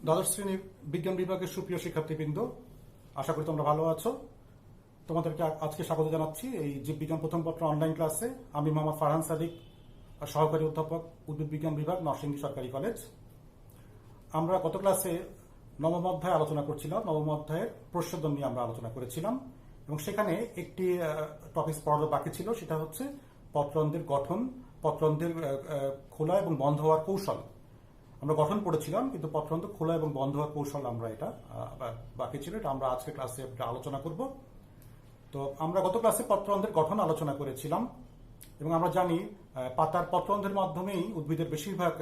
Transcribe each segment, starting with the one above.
দ্বাদশ শ্রেণীর বিজ্ঞান বিভাগের সুপ্রিয় শিক্ষার্থীবৃন্দ, আশা করি তোমরা ভালো আছো। তোমাদেরকে আজকে স্বাগত জানাচ্ছি এই জীববিজ্ঞান প্রথম পত্র অনলাইন ক্লাসে। আমি মোহাম্মদ ফারহান সাদিক, সহকারী অধ্যাপক, উদ্ভিদ বিজ্ঞান বিভাগ, নরসিংদী সরকারি কলেজ। আমরা গত ক্লাসে নবম অধ্যায় আলোচনা করছিলাম। নবম অধ্যায়ের প্রচ্ছদন নিয়ে আমরা আলোচনা করেছিলাম এবং সেখানে একটি টপিক পড়ার বাকি ছিল, সেটা হচ্ছে পত্রন্ধ্রের গঠন, পত্রন্ধ্রের খোলা এবং বন্ধ হওয়ার কৌশল। আমরা গঠন পড়েছিলাম, কিন্তু পত্রন্ধ্র খোলা এবং বন্ধ হওয়ার কৌশল আমরা এটা বাকি ছিল, এটা আমরা আজকে ক্লাসে আলোচনা করব। তো আমরা গত ক্লাসে পত্রন্ধ্রের গঠন আলোচনা করেছিলাম এবং আমরা জানি পাতার পত্রন্ধ্রের মাধ্যমেই উদ্ভিদের বেশিরভাগ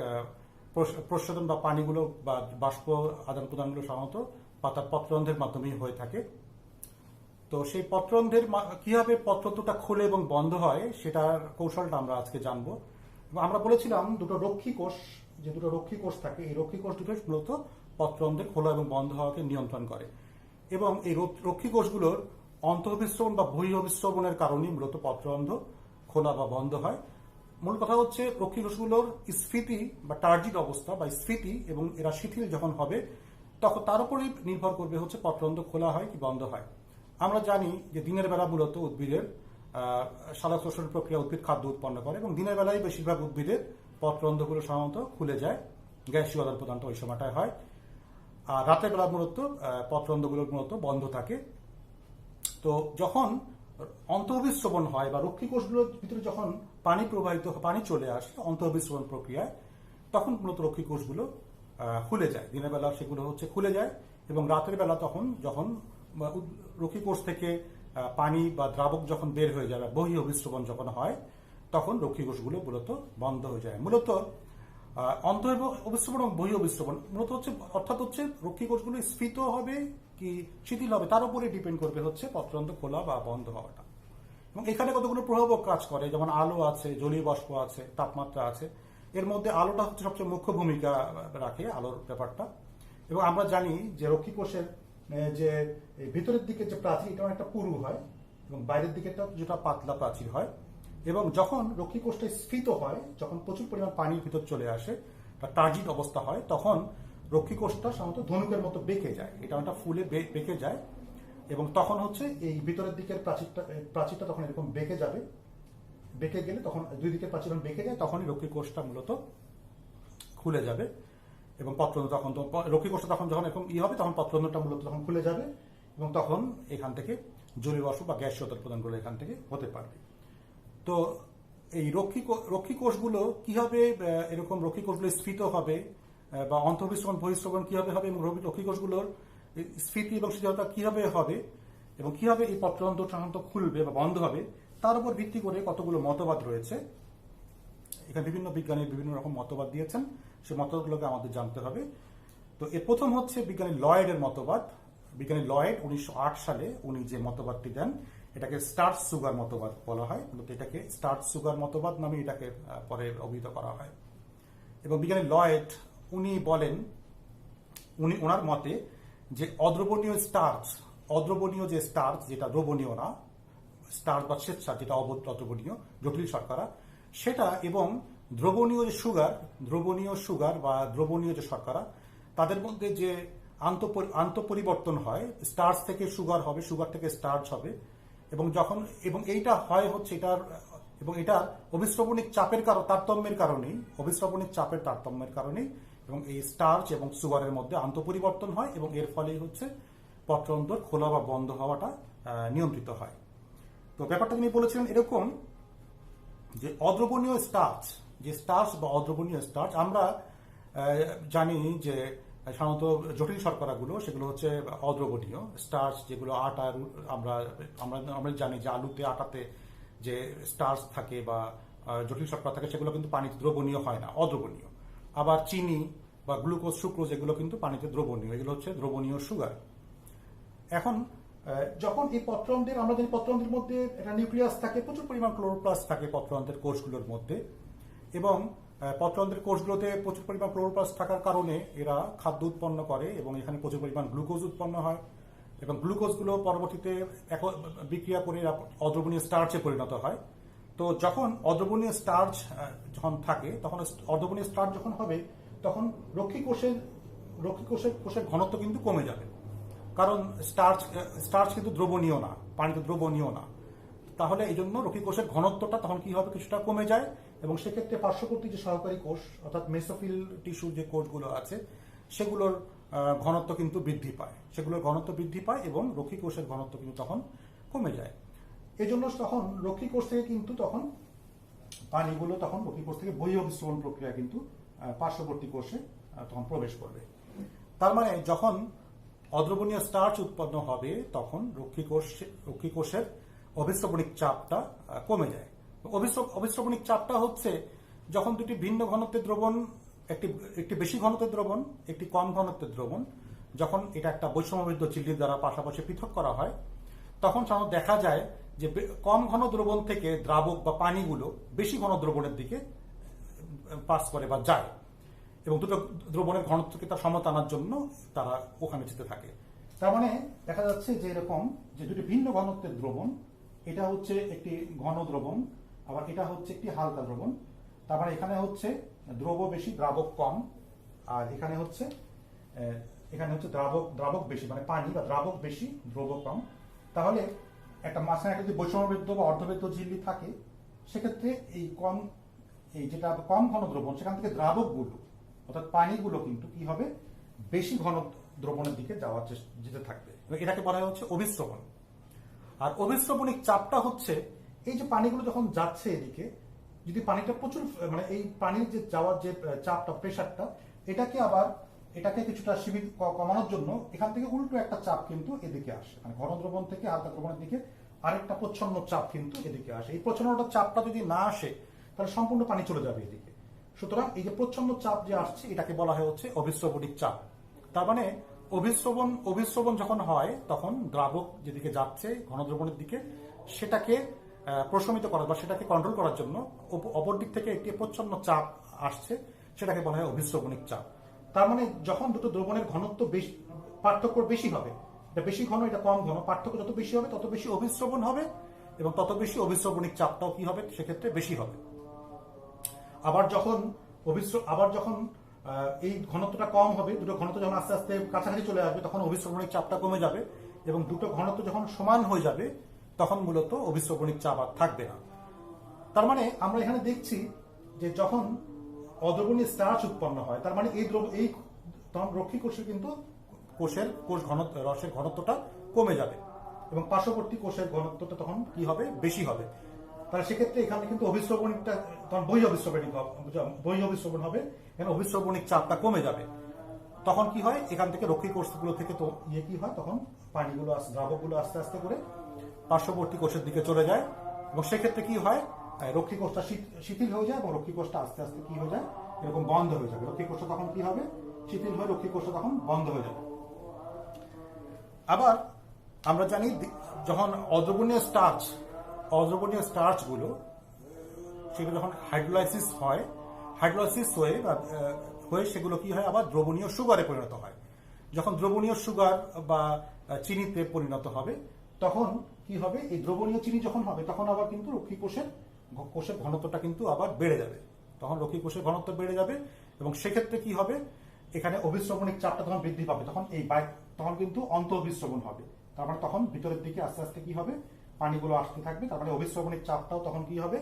প্রশোধন বা পানিগুলো বা বাষ্প আদান প্রদানগুলো সাধারণত পাতার পত্রন্ধ্রের মাধ্যমেই হয়ে থাকে। তো সেই পত্রন্ধ্রের কিভাবে পত্রটা খোলে এবং বন্ধ হয় সেটার কৌশলটা আমরা আজকে জানবো। আমরা বলেছিলাম দুটো রক্ষী কোষ থাকে, এই রক্ষী কোষ দুটো মূলত পত্রন্ধ্রের খোলা এবং বন্ধ হওয়াকে নিয়ন্ত্রণ করে এবং এই রক্ষী কোষগুলোর অন্তঃবিশ্রবণ বা বহিঃবিশ্রবণের কারণেই মূলত পত্রন্ধ্র খোলা বা বন্ধ হয়। মূল কথা হচ্ছে রক্ষী কোষগুলোর স্ফীতি বা টার্জিড অবস্থা বা স্ফীতি এবং এরা শিথিল যখন হবে তখন তার উপরেই নির্ভর করবে হচ্ছে পত্রন্ধ্র খোলা হয় কি বন্ধ হয়। আমরা জানি যে দিনের বেলা মূলত উদ্ভিদের সালোক শ্বসন প্রক্রিয়া, উদ্ভিদ খাদ্য উৎপন্ন করে এবং দিনের বেলায় বেশিরভাগ উদ্ভিদের পত্রন্ধ্রগুলো সাধারণত খুলে যায়, গ্যাসীয় আদান প্রদানটা ওই সময়টায় হয়। আর রাতের বেলা মূলত পত্রন্ধ্রগুলো মূলত বন্ধ থাকে। তো যখন অন্তঃবিশ্রবণ হয় বা রক্ষী কোষগুলোর ভিতরে যখন পানি চলে আসে অন্তঃবিশ্রবণ প্রক্রিয়ায়, তখন মূলত রক্ষী কোষগুলো খুলে যায়। দিনের বেলা সেগুলো হচ্ছে খুলে যায় এবং রাতের বেলা তখন যখন রক্ষী কোষ থেকে পানি বা দ্রাবক যখন বের হয়ে যায় বা বহিঃবিশ্রবণ যখন হয়, তখন রক্ষী কোষগুলো মূলত বন্ধ হয়ে যায়। মূলত অন্তঃবিশ্রবণ এবং বহিঃবিশ্রবণ মূলত হচ্ছে অর্থাৎ হচ্ছে রক্ষী কোষগুলো স্ফীত হবে কি শিথিল হবে তার উপরে ডিপেন্ড করবে হচ্ছে পত্রন্ধ্র খোলা বা বন্ধ হওয়াটা। এবং এখানে কতগুলো প্রভাবক কাজ করে, যেমন আলো আছে, জলীয় বাষ্প আছে, তাপমাত্রা আছে। এর মধ্যে আলোটা হচ্ছে সবচেয়ে মুখ্য ভূমিকা রাখে, আলোর ব্যাপারটা। এবং আমরা জানি যে রক্ষী কোষের যে ভিতরের দিকে যে প্রাচীর, এটা একটা পুরু হয় এবং বাইরের দিকে যেটা পাতলা প্রাচীর হয়। এবং যখন রক্ষী কোষটা স্ফীত হয়, যখন প্রচুর পরিমাণ পানির ভিতর চলে আসে, টার্জিড অবস্থা হয়, তখন রক্ষী কোষটা সাধারণত ধনুকের মতো বেঁকে যায়, এটা একটা ফুলে বেঁকে যায় এবং তখন হচ্ছে এই ভিতরের দিকের প্রাচীরটা তখন এরকম বেঁকে যাবে। বেঁকে গেলে তখন দুই দিকের প্রাচীর বেঁকে যায়, তখনই রক্ষী কোষটা মূলত খুলে যাবে এবং পত্রন্ধ্র তখন রক্ষী কোষটা তখন যখন এরকম হবে, তখন পত্রন্ধ্রটা মূলত তখন খুলে যাবে এবং তখন এখান থেকে জলীয় বাষ্প বা গ্যাসীয় আদান প্রদানগুলো এখান থেকে হতে পারবে। তো এই রক্ষী কোষগুলো কিভাবে এরকম রক্ষী কোষগুলো স্ফীত হবে বা অন্তঃবিশ্রবণ বহিঃশ্রবণ কিভাবে হবে এবং রক্ষী কোষগুলোর স্ফীতি এবং শীতলতা কিভাবে হবে এবং কিভাবে এই পত্রন্ধ্র সাধারণত খুলবে বা বন্ধ হবে, তার উপর ভিত্তি করে কতগুলো মতবাদ রয়েছে। এখানে বিভিন্ন বিজ্ঞানী বিভিন্ন রকম মতবাদ দিয়েছেন, সেই মতবাদগুলোকে আমাদের জানতে হবে। তো এর প্রথম হচ্ছে বিজ্ঞানী লয়েডের মতবাদ। বিজ্ঞানী লয়েড 1908 সালে উনি যে মতবাদটি দেন, এটাকে স্টার্চ সুগার মতবাদ বলা হয়। এটাকে স্টার্চ সুগার মতবাদ নামে এটাকে পরে অভিহিত করা হয়। এবং বিজ্ঞানী লয়েড উনি বলেন, ওনার মতে যে অদ্রবণীয় যে স্টার্চ, যেটা দ্রবণীয় না, স্টার্চ বা শ্বেতসার যেটা অদ্রবণীয় জটিল শর্করা, সেটা এবং দ্রবণীয় সুগার বা দ্রবণীয় যে শর্করা, তাদের মধ্যে যে আন্তঃপরিবর্তন হয়, স্টার্চ থেকে সুগার হবে, সুগার থেকে স্টার্চ হবে এবং এইটা হয় হচ্ছে এটা অবিশ্রবণিক চাপের তারতম্যের কারণেই এবং এই স্টার্চ এবং সুগারের মধ্যে আন্তঃপরিবর্তন হয় এবং এর ফলেই হচ্ছে পত্রন্ধ্র খোলা বা বন্ধ হওয়াটা নিয়ন্ত্রিত হয়। তো ব্যাপারটা তিনি বলেছিলেন এরকম যে অদ্রবণীয় স্টার্চ আমরা জানি যে সাধারণত জটিল শর্করাগুলো সেগুলো হচ্ছে অদ্রবণীয়। স্টার্চ যেগুলো আটা, আমরা জানি যে আটাতে যে স্টার্চ থাকে বা জটিল শর্করা থাকে, সেগুলো কিন্তু পানিতে দ্রবণীয় হয় না, অদ্রবণীয়। আবার চিনি বা গ্লুকোজ, সুক্রোজ এগুলো কিন্তু পানিতে দ্রবণীয়, এগুলো হচ্ছে দ্রবণীয় সুগার। এখন যখন এই আমরা জানি পত্রন্ধ্রের মধ্যে একটা নিউক্লিয়াস থাকে, প্রচুর পরিমাণ ক্লোরোপ্লাস্ট থাকে পত্রন্ধ্রের কোষগুলোর মধ্যে এবং পত্রন্ধ্রের কোষগুলোতে প্রচুর পরিমাণ ক্লোরোপ্লাস্ট থাকার কারণে এরা খাদ্য উৎপন্ন করে এবং এখানে প্রচুর পরিমাণ গ্লুকোজ উৎপন্ন হয় এবং গ্লুকোজগুলো পরবর্তীতে বিক্রিয়া করে অদ্রবণীয় স্টার্চে পরিণত হয়। তো যখন অদ্রবণীয় স্টার্চ যখন থাকে, তখন অদ্রবণীয় স্টার্চ যখন হবে, তখন রক্ষী কোষের কোষের ঘনত্ব কিন্তু কমে যাবে, কারণ স্টার্চ কিন্তু দ্রবণীয় না, পানিতে দ্রবণীয় না। তাহলে এই জন্য রক্ষী কোষের ঘনত্বটা তখন কি হবে, কিছুটা কমে যায়, এবং সেক্ষেত্রে পার্শ্ববর্তী যে সহকারী কোষ অর্থাৎ মেসোফিল টিস্যু যে কোষগুলো আছে সেগুলোর ঘনত্ব কিন্তু বৃদ্ধি পায় এবং রক্ষী কোষের ঘনত্ব কিন্তু তখন কমে যায়। এই জন্য তখন রক্ষী কোষ থেকে কিন্তু তখন পানিগুলো তখন রক্ষী কোষ থেকে বহিঃঅভিস্রবণ প্রক্রিয়া কিন্তু পার্শ্ববর্তী কোষে তখন প্রবেশ করবে। তার মানে যখন অদ্রবণীয় স্টার্চ উৎপন্ন হবে তখন রক্ষী কোষের অভিস্রবণিক চাপটা কমে যায়। অভিস্রবণিক চাপটা হচ্ছে যখন দুটি ভিন্ন ঘনত্বের দ্রবণ, একটি বেশি ঘনত্বের দ্রবণ, একটি কম ঘনত্বের দ্রবণ, যখন এটা একটা বৈষম্যবৃদ্ধ ঝিল্লির দ্বারা পাশাপাশি পৃথক করা হয়, তখন সাধারণত দেখা যায় যে কম ঘন দ্রবণ থেকে দ্রাবক বা পানিগুলো বেশি ঘন দ্রবণের দিকে পাস করে বা যায়, এবং দুটো দ্রবণের ঘনত্বকে তার সমতা আনার জন্য তারা ওখানে যেতে থাকে। তার মানে দেখা যাচ্ছে যে এরকম যে দুটি ভিন্ন ঘনত্বের দ্রবণ, এটা হচ্ছে একটি ঘন দ্রবণ, আবার এটা হচ্ছে একটি হালকা দ্রবণ। তার মানে এখানে হচ্ছে দ্রব বেশি দ্রাবক কম, আর এখানে হচ্ছে দ্রাবক বেশি, মানে পানি বা দ্রাবক বেশি দ্রব কম। তাহলে একটা মাঝখানে একটা যদি বৈষম্যবৃদ্ধ বা অর্ধবৃদ্ধ ঝিল্লি থাকে, সেক্ষেত্রে এই যেটা কম ঘন দ্রবণ সেখান থেকে দ্রাবকগুলো অর্থাৎ পানিগুলো কিন্তু কি হবে, বেশি ঘন দ্রবণের দিকে যেতে থাকবে, এটাকে বলা হচ্ছে অভিস্রবণ। আর অভিস্রবণিক চাপটা হচ্ছে এই যে পানিগুলো যখন যাচ্ছে এদিকে, যদি পানিটা প্রচুর, মানে এই পানির যে যাওয়ার যে চাপটা, প্রেশারটা, এটাকে কিছুটা কমানোর জন্য এখান থেকে উল্টো একটা চাপ কিন্তু এদিকে আসে, মানে ঘন দ্রবণ থেকে হালকা দ্রবণের দিকে আরেকটা প্রচ্ছন্ন চাপ কিন্তু এদিকে আসে। এই প্রচ্ছন্নটা চাপটা যদি না আসে তাহলে সম্পূর্ণ পানি চলে যাবে এদিকে। সুতরাং এই যে প্রচ্ছন্ন চাপ যে আসছে এটাকে বলা হয় হচ্ছে অভিস্রবণিক চাপ। তার মানে অভিস্রবণ যখন হয় তখন দ্রাবক যেদিকে যাচ্ছে ঘন দ্রবণের দিকে, সেটাকে প্রশমিত করা বা সেটাকে কন্ট্রোল করার জন্য অপর দিক থেকে একটি প্রচ্ছন্ন চাপ আসছে, সেটাকে বলা হয় অভিস্রবণিক চাপ। তার মানে যখন দুটো দ্রবণের ঘনত্ব পার্থক্য বেশি হবে, এটা বেশি ঘন এটা কম ঘন, পার্থক্য যত বেশি হবে তত বেশি অভিস্রবণ হবে এবং তত বেশি অভিস্রবণিক চাপটাও কি হবে, সেক্ষেত্রে বেশি হবে। আবার যখন এই ঘনত্বটা কম হবে, দুটো ঘনত্ব যখন আস্তে আস্তে কাছাকাছি চলে আসবে তখন অভিস্রবণিক চাপটা কমে যাবে, এবং দুটো ঘনত্ব যখন সমান হয়ে যাবে তখন মূলত অভিস্রবণিক চাপ আর থাকবে না। তার মানে আমরা এখানে দেখছি যে যখন অদ্রবণীয় স্টার্চ উৎপন্ন হয়, তার মানে এই তখন রক্ষী কোষের কিন্তু রসের ঘনত্বটা কমে যাবে এবং পার্শ্ববর্তী কোষের ঘনত্বটা তখন কি হবে, বেশি হবে। তাহলে সেক্ষেত্রে এখানে কিন্তু অভিস্রবণিকটা তখন বহিঃঅভিস্রবণ হবে, এখানে অভিস্রবণিক চাপটা কমে যাবে। তখন কি হয়, এখান থেকে রক্ষী কোষগুলো থেকে তো কি হয়, তখন পানিগুলো দ্রাবকগুলো আস্তে আস্তে করে পার্শ্ববর্তী কোষের দিকে চলে যায়, এবং সেক্ষেত্রে কি হয়, রক্ষী কোষটা শিথিল হয়ে যায় এবং রক্ষী কোষটা আস্তে আস্তে কি হয়ে যায়, এরকম বন্ধ হয়ে যাবে। রক্ষী কোষটা তখন কি হবে, শিথিল হয়ে রক্ষী কোষটা তখন বন্ধ হয়ে যাবে। আবার আমরা জানি যখন অদ্রবণীয় স্টার্চগুলো সেগুলো যখন হাইড্রোলাইসিস হয়ে সেগুলো কি হয়, আবার দ্রবণীয় সুগারে পরিণত হয়। যখন দ্রবণীয় সুগার বা চিনিতে পরিণত হবে তখন কি হবে, এই দ্রবণীয় চিনি যখন হবে তখন আবার কিন্তু রক্ষী কোষের ঘনত্বটা কিন্তু আবার বেড়ে যাবে, তখন রক্ষী কোষের ঘনত্ব বেড়ে যাবে এবং সেক্ষেত্রে কি হবে, এখানে অভিস্রবণিক চাপটা তখন বৃদ্ধি পাবে, তখন কিন্তু অন্ত অভিস্রবণ হবে। তার মানে তখন ভিতরের দিকে আস্তে আস্তে কি হবে, পানিগুলো আসতে থাকবে, তার মানে অভিস্রবণিক চাপটাও তখন কি হবে,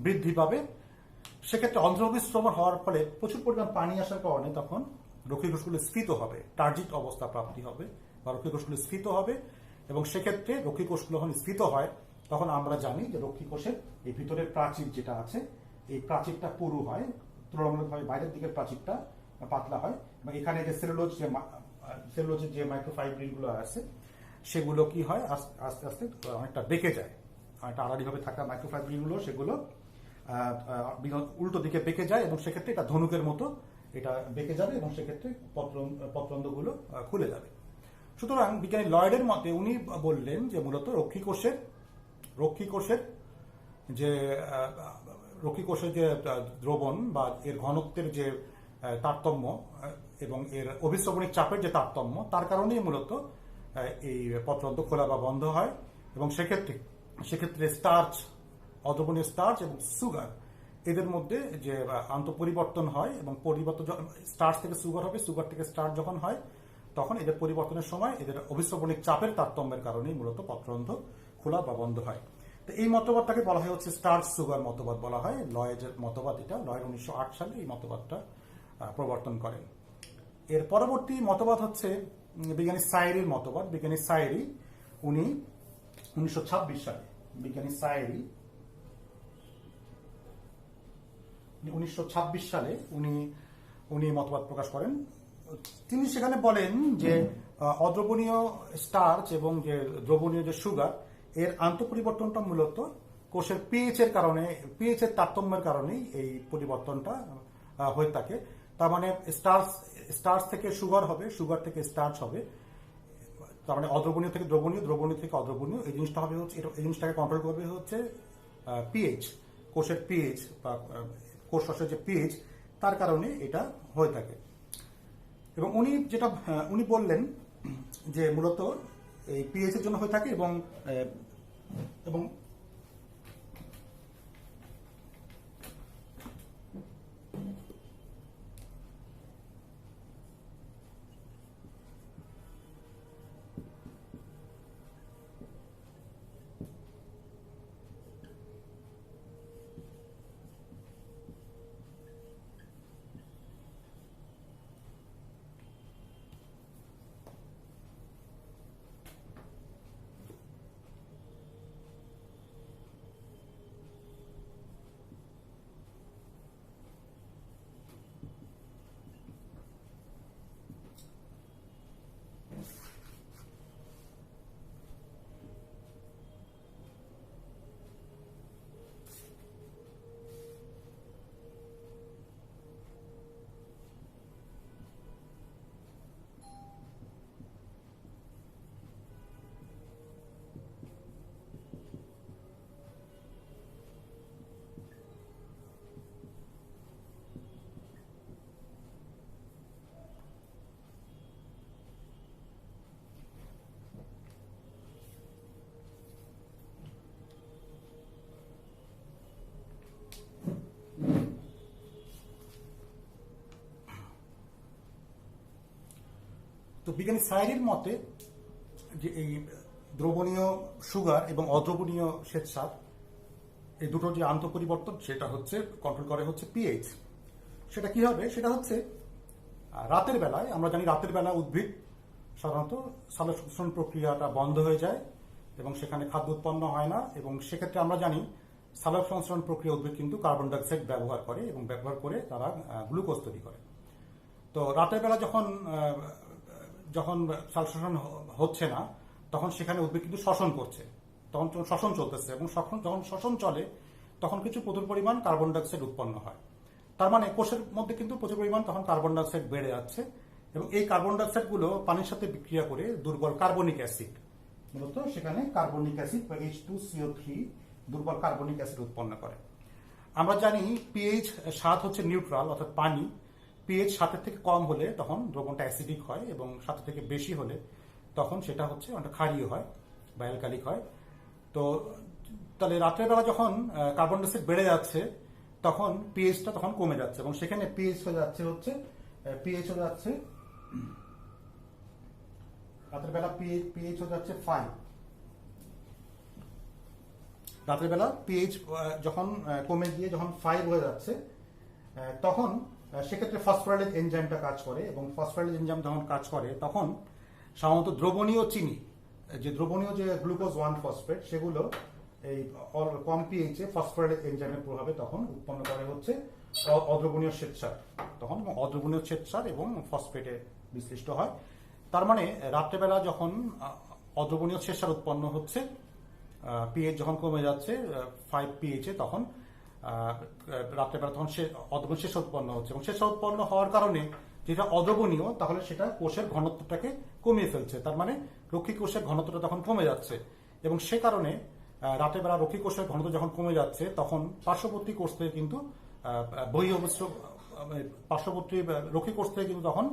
বৃদ্ধি পাবে। সেক্ষেত্রে অন্ধ্র অভিস্রবণ হওয়ার ফলে প্রচুর পরিমাণ পানি আসার কারণে তখন রক্ষী কোষগুলো স্ফীত হবে, টার্জিট অবস্থা প্রাপ্তি হবে বা রক্ষী কোষগুলো স্ফীত হবে, এবং সেক্ষেত্রে রক্ষী কোষগুলো যখন স্ফীত হয় তখন আমরা জানি যে রক্ষী কোষের এই ভিতরের প্রাচীর যেটা আছে, এই প্রাচীরটা পুরু হয়, তুলনামূলকভাবে বাইরের দিকের প্রাচীরটা পাতলা হয়, এবং এখানে যে সেলুলোজের যে মাইক্রোফাইব্রিল গুলো আছে সেগুলো কি হয়, আস্তে আস্তে অনেকটা বেঁকে যায়, অনেকটা আড়াআড়িভাবে থাকা মাইক্রোফাইব্রিল গুলো সেগুলো উল্টো দিকে বেঁকে যায়, এবং সেক্ষেত্রে এটা ধনুকের মতো এটা বেঁকে যাবে এবং সেক্ষেত্রে পত্রন্ধ্রগুলো খুলে যাবে। সুতরাং বিজ্ঞানী লয়েডের মতে উনি বললেন যে মূলত রক্ষী কোষের যে দ্রবণ বা এর ঘনত্বের যে তারতম্য এবং এর অভিস্রবণিক চাপের যে তারতম্য, তার কারণেই মূলত এই পত্রন্ধ্র খোলা বা বন্ধ হয়, এবং সেক্ষেত্রে অদ্রবণীয় স্টার্চ এবং সুগার এদের মধ্যে যে আন্তঃপরিবর্তন হয় এবং পরিবর্তন স্টার্চ থেকে সুগার হবে, সুগার থেকে স্টার্চ যখন হয় তখন এদের পরিবর্তনের সময় এদের অভিস্রবণিক চাপের তারতম্যের কারণেই মূলত পত্ররন্ধ্র খোলা বা বন্ধ হয়। তো এই মতবাদটাকে বলা হয় হচ্ছে স্টার্চ সুগার মতবাদ বলা হয়। লয়েজের মতবাদ এটা। লয়েড 1908 সালে এই মতবাদটা প্রবর্তন করেন। এর পরবর্তী মতবাদ হচ্ছে বিজ্ঞানী সায়েরির মতবাদ। বিজ্ঞানী সায়েরি উনি 1926 সালে, বিজ্ঞানী সায়েরি 1926 সালে উনি মতবাদ প্রকাশ করেন। তিনি সেখানে বলেন যে অদ্রবণীয় স্টার্চ এবং যে দ্রবণীয় যে সুগার এর আন্তঃপরিবর্তনটা মূলত কোষের পিএইচ এর কারণে, পিএইচ এর তারতম্যের কারণেই এই পরিবর্তনটা হয়ে থাকে। তার মানে স্টার্চ থেকে সুগার হবে, সুগার থেকে স্টার্চ হবে, তার মানে অদ্রবণীয় থেকে দ্রবণীয়, দ্রবণীয় থেকে অদ্রবণীয়। এই জিনিসটা হবে হচ্ছে, এই জিনিসটাকে কন্ট্রোল করবে হচ্ছে পিএইচ, কোষের পিএইচ বা কোষ রসের যে পিএইচ, তার কারণে এটা হয়ে থাকে। এবং উনি বললেন যে মূলত এই পিএইচ এর জন্য হয়ে থাকে এবং এবং তো বিজ্ঞানী সায়েরির মতে যে এই দ্রবণীয় সুগার এবং অদ্রবণীয় শ্বেতসার এই দুটো যে আন্তঃপরিবর্তন সেটা হচ্ছে কন্ট্রোল করে হচ্ছে পিএইচ। সেটা কি হবে? সেটা হচ্ছে রাতের বেলায়, আমরা জানি রাতের বেলা উদ্ভিদ সাধারণত সালোকসংশ্লেষণ প্রক্রিয়াটা বন্ধ হয়ে যায় এবং সেখানে খাদ্য উৎপন্ন হয় না, এবং সেক্ষেত্রে আমরা জানি সালোকসংশ্লেষণ প্রক্রিয়া উদ্ভিদ কিন্তু কার্বন ডাইঅক্সাইড ব্যবহার করে এবং ব্যবহার করে তারা গ্লুকোজ তৈরি করে। তো রাতের বেলা যখন সালোকসংশ্লেষণ হচ্ছে না তখন সেখানে উদ্ভিদ কিন্তু শ্বসন করছে, তখন শ্বসন চলতেছে, এবং যখন শ্বসন চলে তখন কিছু প্রচুর পরিমাণ কার্বন ডাইঅক্সাইড উৎপন্ন হয়। তার মানে কোষের মধ্যে কিন্তু প্রচুর পরিমাণ তখন কার্বন ডাইঅক্সাইড বেড়ে যাচ্ছে, এবং এই কার্বন ডাইঅক্সাইড গুলো পানির সাথে বিক্রিয়া করে দুর্বল কার্বনিক অ্যাসিড, মূলত সেখানে কার্বনিক অ্যাসিড বা H2CO3 দুর্বল কার্বনিক অ্যাসিড উৎপন্ন করে। আমরা জানি পিএইচ 7 হচ্ছে নিউট্রাল, অর্থাৎ পানি। পিএইচ 7 থেকে কম হলে তখন দ্রবণটা অ্যাসিডিক হয়, এবং 7 থেকে বেশি হলে তখন সেটা হচ্ছে অনেকটা ক্ষারীয় হয় বা অ্যালকালিক হয়। তো তাহলে রাত্রের বেলা যখন কার্বন ডাইঅক্সাইড বেড়ে যাচ্ছে তখন পিএইচটা তখন কমে যাচ্ছে, এবং সেখানে পিএইচ হয়ে যাচ্ছে রাতের বেলা পিএইচ হয়ে যাচ্ছে 5। রাতের বেলা পিএইচ যখন কমে গিয়ে যখন 5 হয়ে যাচ্ছে তখন সেক্ষেত্রে ফসফোরাইলেজ এনজাইমটা কাজ করে, এবং ফসফোরাইলেজ এনজাইম যখন কাজ করে তখন সাধারণত দ্রবণীয় চিনি, যে দ্রবণীয় যে গ্লুকোজ 1 ফসফেট, সেগুলো এই কম পিএইচে ফসফোরাইলেজ এনজাইমের প্রভাবে তখন উৎপন্ন করে হচ্ছে অদ্রবণীয় শ্বেতসার, তখন অদ্রবণীয় শ্বেতসার এবং ফসফেটে বিশ্লিষ্ট হয়। তার মানে রাত্রেবেলা যখন অদ্রবণীয় শ্বেতসার উৎপন্ন হচ্ছে, পিএইচ যখন কমে যাচ্ছে 5 পিএইচে, তখন রাত্রেবেলা তখন অদ্রবণীয় শ্বেতসার উৎপন্ন হচ্ছে, এবং শ্বেতসার উৎপন্ন হওয়ার কারণে যেটা অদ্রবণীয় তাহলে সেটা কোষের ঘনত্বটাকে কমিয়ে ফেলছে, তার মানে রক্ষী কোষের ঘনত্বটা তখন কমে যাচ্ছে, এবং সে কারণে রাতের বেলা রক্ষী কোষের ঘনত্ব যখন কমে যাচ্ছে তখন পার্শ্ববর্তী কোষ থেকে কিন্তু পার্শ্ববর্তী রক্ষী কোষ থেকে কিন্তু তখন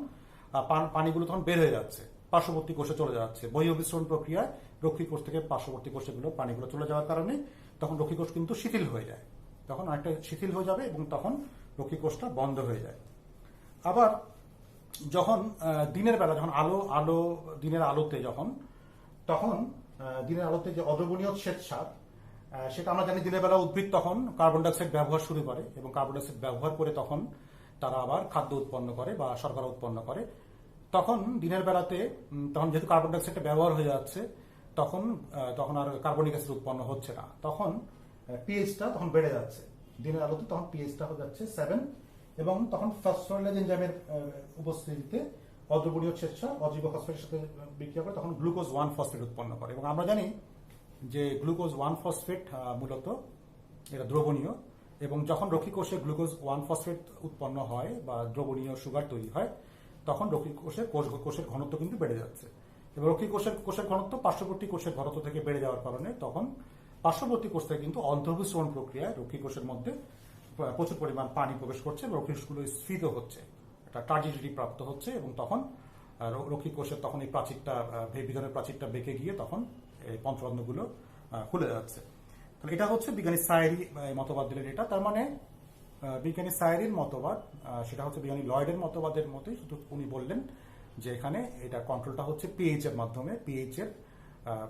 পানিগুলো তখন বের হয়ে যাচ্ছে, পার্শ্ববর্তী কোষে চলে যাচ্ছে। বহিঃবিশ্রণ প্রক্রিয়ায় রক্ষী কোষ থেকে পার্শ্ববর্তী কোষেগুলো পানিগুলো চলে যাওয়ার কারণে তখন রক্ষী কোষ কিন্তু শিথিল হয়ে যায়। তখন অনেকটা শিথিল হয়ে যাবে এবং তখন রক্ষী কোষটা বন্ধ হয়ে যায়। আবার যখন দিনের বেলা যখন দিনের আলোতে তখন দিনের আলোতে যে অদ্রবণীয় শ্বেতসার, সেটা আমরা জানি দিনের বেলা উদ্ভিদ তখন কার্বন ডাইঅক্সাইড ব্যবহার শুরু করে এবং কার্বন ডাইঅক্সাইড ব্যবহার করে তখন তারা আবার খাদ্য উৎপন্ন করে বা শর্করা উৎপন্ন করে। তখন দিনের বেলাতে তখন যেহেতু কার্বন ডাইঅক্সাইডটা ব্যবহার হয়ে যাচ্ছে, তখন আর কার্বনিক অ্যাসিড উৎপন্ন হচ্ছে না, তখন পিএইচটা তখন বেড়ে যাচ্ছে। দিনের আলোতে তখন পিএইচটা হয়ে যাচ্ছে 7 এবং তখন ফসফোরাইলেজ এনজাইমের উপস্থিতিতে অদ্রবণীয় শ্বেতসার অজৈব ফসফেটের সাথে বিক্রিয়া করে তখন গ্লুকোজ 1 ফসফেট উৎপন্ন করে। এবং আমরা জানি যে গ্লুকোজ 1 ফসফেট মূলত এটা দ্রবণীয়, এবং যখন রক্ষী কোষে গ্লুকোজ 1 ফসফেট উৎপন্ন হয় বা দ্রবণীয় সুগার তৈরি হয়, তখন রক্ষী কোষের ঘনত্ব কিন্তু বেড়ে যাচ্ছে। এবং রক্ষী কোষের ঘনত্ব পার্শ্ববর্তী কোষের ঘনত্ব থেকে বেড়ে যাওয়ার কারণে তখন পার্শ্ববর্তী কোষ থেকে কিন্তু অন্তর্বিস্রবণ প্রক্রিয়ায় রক্ষী কোষের মধ্যে প্রচুর পরিমাণ পানি প্রবেশ করছে এবং রক্ষী কোষগুলো স্ফীত হচ্ছে, একটা টার্জিডিটি প্রাপ্ত হচ্ছে এবং তখন রক্ষী কোষের তখন এই ভিতরের প্রাচীরটা বেঁকে গিয়ে তখন এই পঞ্চরন্ধ্রগুলো খুলে যাচ্ছে। তাহলে এটা হচ্ছে বিজ্ঞানী সায়েরি মতবাদ দিলেন। এটা তার মানে বিজ্ঞানী সায়েরির মতবাদ, সেটা হচ্ছে বিজ্ঞানী লয়েডের মতবাদের মতোই, শুধু উনি বললেন যে এখানে এটা কন্ট্রোলটা হচ্ছে পিএইচ এর মাধ্যমে। পিএইচ এর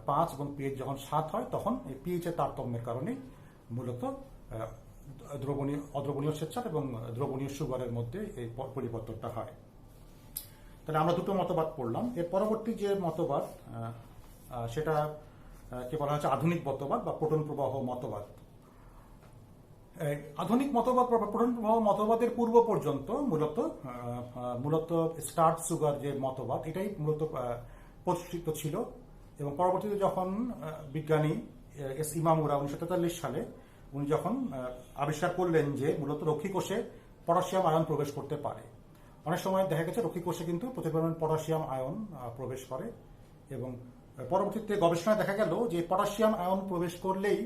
5 এবং পিএইচ যখন 7 হয় তখন এই পিএইচ এর তারতম্যের কারণে মূলত অদ্রবণীয় শ্বেতসার এবং দ্রবণীয় সুগারের মধ্যে এই পরিবর্তনটা হয়। তাহলে আমরা দুটো মতবাদ পড়লাম। এর পরবর্তী যে মতবাদ সেটা কে বলা হচ্ছে আধুনিক মতবাদ বা প্রোটন প্রবাহ মতবাদ। আধুনিক মতবাদ বা প্রোটন প্রবাহ মতবাদের পূর্ব পর্যন্ত মূলত স্টার্চ সুগার যে মতবাদ, এটাই মূলত প্রতিষ্ঠিত ছিল। এবং পরবর্তীতে যখন বিজ্ঞানী এস ইমামুরা 1943 সালে উনি যখন আবিষ্কার করলেন যে মূলত রক্ষী কোষে পটাশিয়াম আয়ন প্রবেশ করতে পারে। অনেক সময় দেখা গেছে রক্ষী কোষে কিন্তু প্রচুর পরিমাণ পটাশিয়াম আয়ন প্রবেশ করে, এবং পরবর্তীতে গবেষণায় দেখা গেল যে পটাশিয়াম আয়ন প্রবেশ করলেই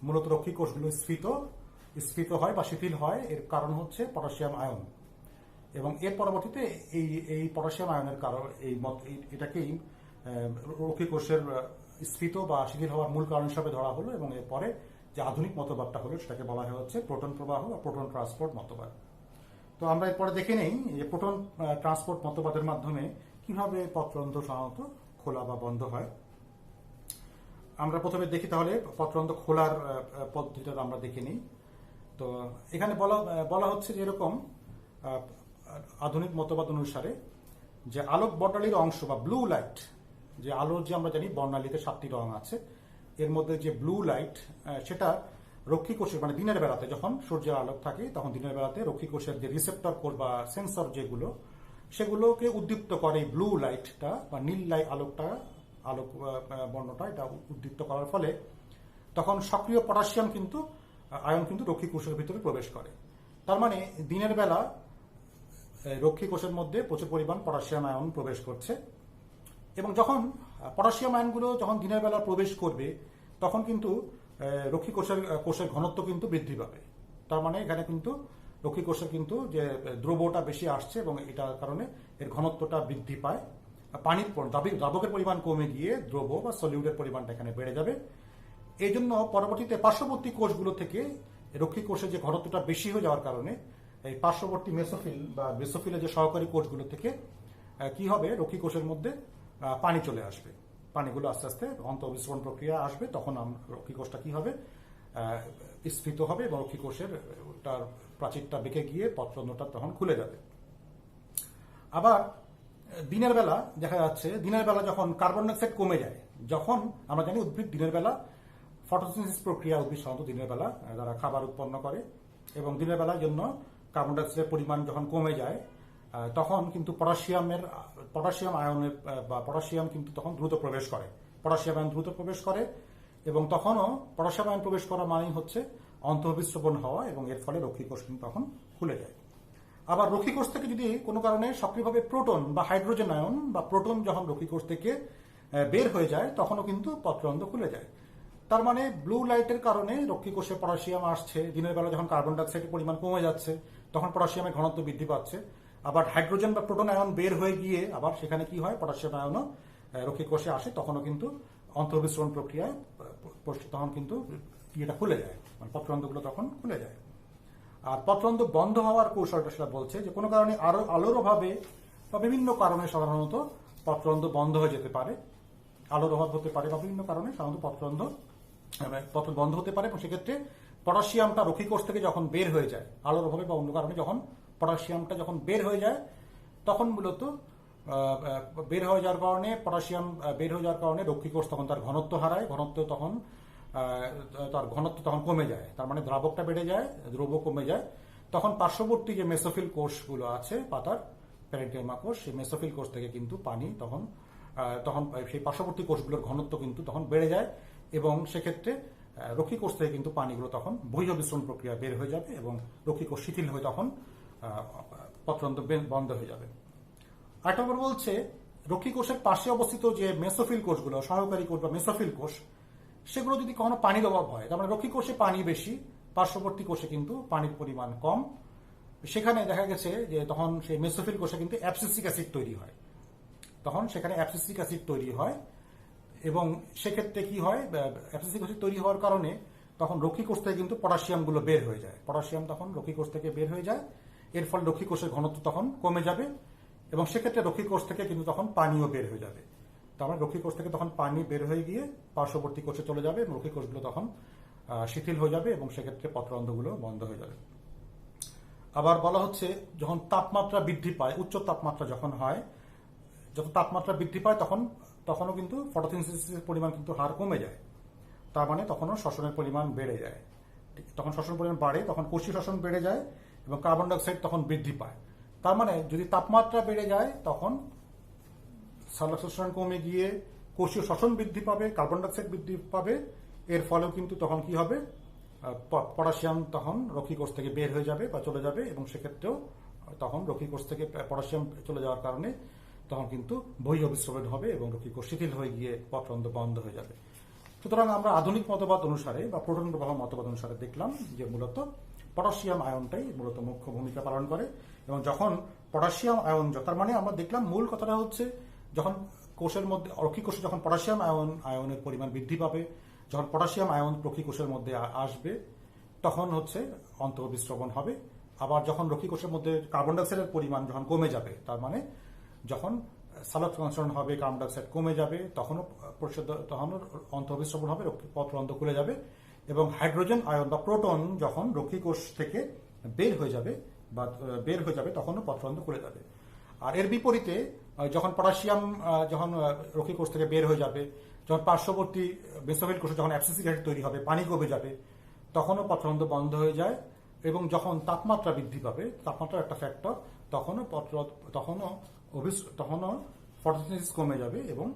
মূলত রক্ষী কোষগুলো স্ফীত হয় বা শিথিল হয়। এর কারণ হচ্ছে পটাশিয়াম আয়ন। এবং এর পরবর্তীতে এই পটাশিয়াম আয়নের কারণ এটাকেই রক্ষী কোষের স্ফীত বা শিথিল হওয়ার মূল কারণ হিসাবে ধরা হলো। এবং এরপরে যে আধুনিক মতবাদটা হলো সেটাকে বলা হচ্ছে প্রোটন প্রবাহ বা প্রোটন ট্রান্সপোর্ট মতবাদ। তো আমরা এরপরে দেখে নেই যে প্রোটন ট্রান্সপোর্ট মতবাদের মাধ্যমে কিভাবে পত্ররন্ধ্র সাধারণত খোলা বা বন্ধ হয়। আমরা প্রথমে দেখি তাহলে পত্ররন্ধ্র খোলার পদ্ধতিটা আমরা দেখে নিই। তো এখানে বলা হচ্ছে যে এরকম আধুনিক মতবাদ অনুসারে যে আলোক বর্ণালীর অংশ বা ব্লু লাইট, যে আলোর যে আমরা জানি বর্ণালীতে 7টি রং আছে, এর মধ্যে যে ব্লু লাইট সেটা রক্ষী কোষের মানে দিনের বেলাতে যখন সূর্যের আলোক থাকে তখন দিনের বেলাতে রক্ষী কোষের যে রিসেপ্টর কোষ বা সেন্সর সেগুলোকে উদ্দীপ্ত করে ব্লু লাইটটা বা নীল আলোক বর্ণটা এটা উদ্দীপ্ত করার ফলে তখন সক্রিয় পটাশিয়াম আয়ন কিন্তু রক্ষী কোষের ভিতরে প্রবেশ করে। তার মানে দিনের বেলা রক্ষী কোষের মধ্যে প্রচুর পরিমাণ পটাশিয়াম আয়ন প্রবেশ করছে, এবং যখন পটাশিয়াম আয়নগুলো যখন দিনের বেলা প্রবেশ করবে তখন কিন্তু রক্ষী কোষের ঘনত্ব কিন্তু বৃদ্ধি পাবে। তার মানে এখানে কিন্তু রক্ষী কোষের কিন্তু যে দ্রবটা বেশি আসছে এবং এটার কারণে এর ঘনত্বটা বৃদ্ধি পায়। পানির দ্রাবকের পরিমাণ কমে গিয়ে দ্রব বা সলিউডের পরিমাণটা এখানে বেড়ে যাবে। এই জন্য পরবর্তীতে পার্শ্ববর্তী কোষগুলো থেকে রক্ষী কোষের যে ঘনত্বটা বেশি হয়ে যাওয়ার কারণে এই পার্শ্ববর্তী মেসোফিল বা বেসোফিলের যে সহকারী কোষগুলো থেকে কি হবে, রক্ষী কোষের মধ্যে পানি চলে আসবে। পানিগুলো আস্তে আস্তে অন্তর্বিস্রবণ প্রক্রিয়া আসবে, তখন রক্ষী কোষটা কি হবে, স্ফীত হবে এবং রক্ষী কোষের তার প্রাচীরটা বেঁকে গিয়ে পত্ররন্ধ্রটা তখন খুলে যাবে। আবার দিনের বেলা দেখা যাচ্ছে যখন কার্বন ডাইঅক্সাইড কমে যায়, যখন আমরা জানি উদ্ভিদ দিনের বেলা ফটোসিনথেসিস প্রক্রিয়া, উদ্ভিদ সাধারণত দিনের বেলা তারা খাবার উৎপন্ন করে, এবং দিনের বেলার জন্য কার্বন ডাইঅক্সাইডের পরিমাণ যখন কমে যায় তখন কিন্তু পটাশিয়াম আয়নের বা পটাশিয়াম কিন্তু তখন দ্রুত প্রবেশ করে, এবং তখনও পটাশিয়াম আয়ন প্রবেশ করা মানেই হচ্ছে অন্তর্বিস্রবণ হওয়া, এবং এর ফলে রক্ষী কোষ কিন্তু তখন খুলে যায়। আবার রক্ষী কোষ থেকে যদি কোনো কারণে সক্রিয়ভাবে প্রোটন বা হাইড্রোজেন আয়ন বা প্রোটন যখন রক্ষী কোষ থেকে বের হয়ে যায় তখনও কিন্তু পত্ররন্ধ্র খুলে যায়। তার মানে ব্লু লাইটের কারণে রক্ষী কোষে পটাশিয়াম আসছে, দিনের বেলা যখন কার্বন ডাইঅক্সাইডের পরিমাণ কমে যাচ্ছে তখন পটাশিয়ামের ঘনত্ব বৃদ্ধি পাচ্ছে। আবার হাইড্রোজেন বা প্রোটন আয়ন বের হয়ে গিয়ে আবার সেখানে কি হয়, পটাশিয়াম আয়নও রক্ষী কোষে আসে, তখনও কিন্তু অন্তর্বিস্রবণ প্রক্রিয়ায় তখন কিন্তু ইয়েটা খুলে যায়, মানে পত্ররন্ধ্রগুলো তখন খুলে যায়। আর পত্ররন্ধ্র বন্ধ হওয়ার কৌশলটা সেটা বলছে যে কোনো কারণে আলোর অভাবে বা বিভিন্ন কারণে সাধারণত পত্ররন্ধ্র বন্ধ হয়ে যেতে পারে, আলোর অভাব হতে পারে বা বিভিন্ন কারণে সাধারণত পত্র বন্ধ হতে পারে, এবং সেক্ষেত্রে পটাশিয়ামটা রক্ষীকোষ থেকে যখন বের হয়ে যায়, আলোর অভাবে বা অন্য কারণে যখন পটাশিয়ামটা যখন বের হয়ে যায়, তখন মূলত বের হয়ে যাওয়ার কারণে পটাশিয়াম বের হয়ে যাওয়ার কারণে রক্ষীকোষ তখন তার ঘনত্ব হারায়, তার ঘনত্ব তখন কমে যায়, তার মানে দ্রাবকটা বেড়ে যায়, দ্রব্য কমে যায়। তখন পার্শ্ববর্তী যে মেসোফিল কোষগুলো আছে পাতার, প্যারেনকিমা কোষ, সেই মেসোফিল কোষ থেকে কিন্তু পানি তখন সেই পার্শ্ববর্তী কোষগুলোর ঘনত্ব কিন্তু তখন বেড়ে যায়, এবং সেক্ষেত্রে রক্ষীকোষ থেকে কিন্তু পানিগুলো তখন বহিঃবিশ্রণ প্রক্রিয়া বের হয়ে যাবে এবং রক্ষীকোষ শিথিল হয়ে তখন পত্ররন্ধ্র বন্ধ হয়ে যাবে। আরেকটা নম্বর বলছে রক্ষীকোষের পাশে অবস্থিত যে মেসোফিল কোষগুলো, সহকারী কোষ বা মেসোফিল কোষ, সেগুলো যদি কখনো পানির অভাব হয়, তার মানে রক্ষীকোষে পানি বেশি, পার্শ্ববর্তী কোষে কিন্তু পানির পরিমাণ কম, সেখানে দেখা গেছে যে তখন সেই মেসোফিল কোষে কিন্তু অ্যাবসিসিক অ্যাসিড তৈরি হয়, তখন সেখানে অ্যাবসিসিক অ্যাসিড তৈরি হয়, এবং সেক্ষেত্রে কি হয়, অ্যাবসিসিক অ্যাসিড তৈরি হওয়ার কারণে তখন রক্ষীকোষ থেকে কিন্তু পটাশিয়ামগুলো বের হয়ে যায়, পটাশিয়াম তখন রক্ষীকোষ থেকে বের হয়ে যায়, এর ফলে রক্ষীকোষের ঘনত্ব তখন কমে যাবে, এবং সেক্ষেত্রে রক্ষীকোষ থেকে কিন্তু তখন পানিও বের হয়ে যাবে। তার মানে রক্ষীকোষ থেকে তখন পানি বের হয়ে গিয়ে পার্শ্ববর্তী কোষে চলে যাবে, এবং রক্ষীকোষগুলো তখন শিথিল হয়ে যাবে, এবং সেক্ষেত্রে পত্ররন্ধ্রগুলো বন্ধ হয়ে যাবে। আবার বলা হচ্ছে যখন তাপমাত্রা বৃদ্ধি পায়, উচ্চ তাপমাত্রা যখন হয়, যখন তাপমাত্রা বৃদ্ধি পায় তখনও কিন্তু ফটোসিনথেসিসের পরিমাণ কিন্তু হার কমে যায়, তার মানে তখনও শ্বসনের পরিমাণ বেড়ে যায়, তখন শ্বসনের পরিমাণ বাড়ে, তখন কোষীয় শ্বসন বেড়ে যায় এবং কার্বন ডাইঅক্সাইড তখন বৃদ্ধি পায়। তার মানে যদি তাপমাত্রা বেড়ে যায় তখন সালোকসংশ্লেষণ কমে গিয়ে কোষীয় শ্বসন বৃদ্ধি পাবে, কার্বন ডাইঅক্সাইড বৃদ্ধি পাবে, এর ফলেও কিন্তু তখন কি হবে, পটাশিয়াম তখন রক্ষীকোষ থেকে বের হয়ে যাবে বা চলে যাবে, এবং সেক্ষেত্রেও তখন রক্ষীকোষ থেকে পটাশিয়াম চলে যাওয়ার কারণে তখন কিন্তু বহিঃঅভিস্রবণ হবে এবং রক্ষীকোষ শিথিল হয়ে গিয়ে পত্ররন্ধ্র বন্ধ হয়ে যাবে। সুতরাং আমরা আধুনিক মতবাদ অনুসারে বা প্রোটন প্রবাহ মতবাদ অনুসারে দেখলাম যে মূলত পটাশিয়াম আয়নটাই মূলত মুখ্য ভূমিকা পালন করে, এবং যখন পটাশিয়াম আয়ন, তার মানে আমরা দেখলাম মূল কথাটা হচ্ছে যখন কোষের মধ্যে রক্ষীকোষে যখন পটাশিয়াম আয়নের পরিমাণ বৃদ্ধি পাবে, যখন পটাশিয়াম আয়ন রক্ষীকোষের মধ্যে আসবে, তখন হচ্ছে অন্তঃবিস্রবণ হবে। আবার যখন রক্ষীকোষের মধ্যে কার্বন ডাইঅক্সাইডের পরিমাণ যখন কমে যাবে, তার মানে যখন সালোকসংশ্লেষণ হবে, কার্বন ডাইঅক্সাইড কমে যাবে, তখনও অন্তঃবিস্রবণ হবে, পত্ররন্ধ্র খুলে যাবে, এবং হাইড্রোজেন আয়ন বা প্রোটন যখন রক্ষীকোষ থেকে বের হয়ে যাবে তখনও পত্ররন্ধ্র খুলে যাবে। আর এর বিপরীতে যখন পটাশিয়াম যখন রক্ষীকোষ থেকে বের হয়ে যাবে, যখন পার্শ্ববর্তী মেসোফিল কোষে যখন অ্যাবসিসিক অ্যাসিড তৈরি হবে, পানি কমে যাবে, তখনও পত্ররন্ধ্র বন্ধ হয়ে যায়, এবং যখন তাপমাত্রা বৃদ্ধি পাবে, তাপমাত্রার একটা ফ্যাক্টর, তখনও ফটোসিনথেসিস কমে যাবে এবং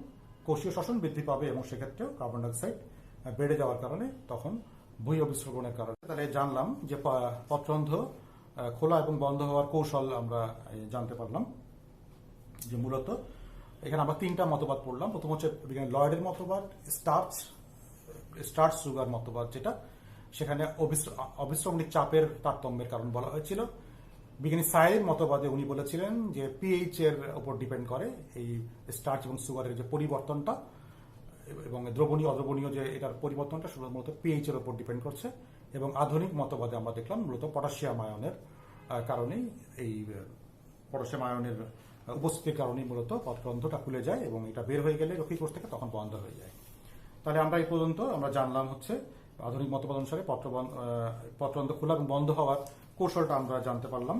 কোষীয় শ্বসন বৃদ্ধি পাবে, এবং সেক্ষেত্রেও কার্বন ডাইঅক্সাইড বেড়ে যাওয়ার কারণে তখন বহিঃঅভিস্রবণের কারণে। তাহলে জানলাম যে পত্ররন্ধ্র খোলা এবং বন্ধ হওয়ার কৌশল আমরা জানতে পারলাম, যে মূলত এখানে আমরা তিনটা মতবাদ পড়লাম। প্রথম হচ্ছে বিজ্ঞানী লয়েডের মতবাদ, স্টার্চ সুগার মতবাদ, যেটা সেখানে অবিশ্রমণিক চাপের তারতম্যের কারণ বলা হয়েছিল। বিজ্ঞানী সায়ের মতবাদে উনি বলেছিলেন যে পিএইচ এর উপর ডিপেন্ড করে এই স্টার্চ এবং সুগারের যে পরিবর্তনটা, এবং দ্রবণীয় অদ্রবণীয় যে এটার পরিবর্তনটা মূলত পিএইচ এর উপর ডিপেন্ড করছে। এবং আধুনিক মতবাদে আমরা দেখলাম মূলত পটাশিয়াম আয়নের কারণেই, এই পটাশিয়াম আয়নের উপস্থিতির কারণেই মূলত পত্ররন্ধ্রটা খুলে যায়, এবং এটা বের হয়ে গেলে রক্ষীকোষ থেকে তখন বন্ধ হয়ে যায়। তাহলে আমরা এই পর্যন্ত আমরা জানলাম হচ্ছে আধুনিক মতবাদ অনুসারে পত্ররন্ধ্র খোলা এবং বন্ধ হওয়ার কৌশলটা আমরা জানতে পারলাম।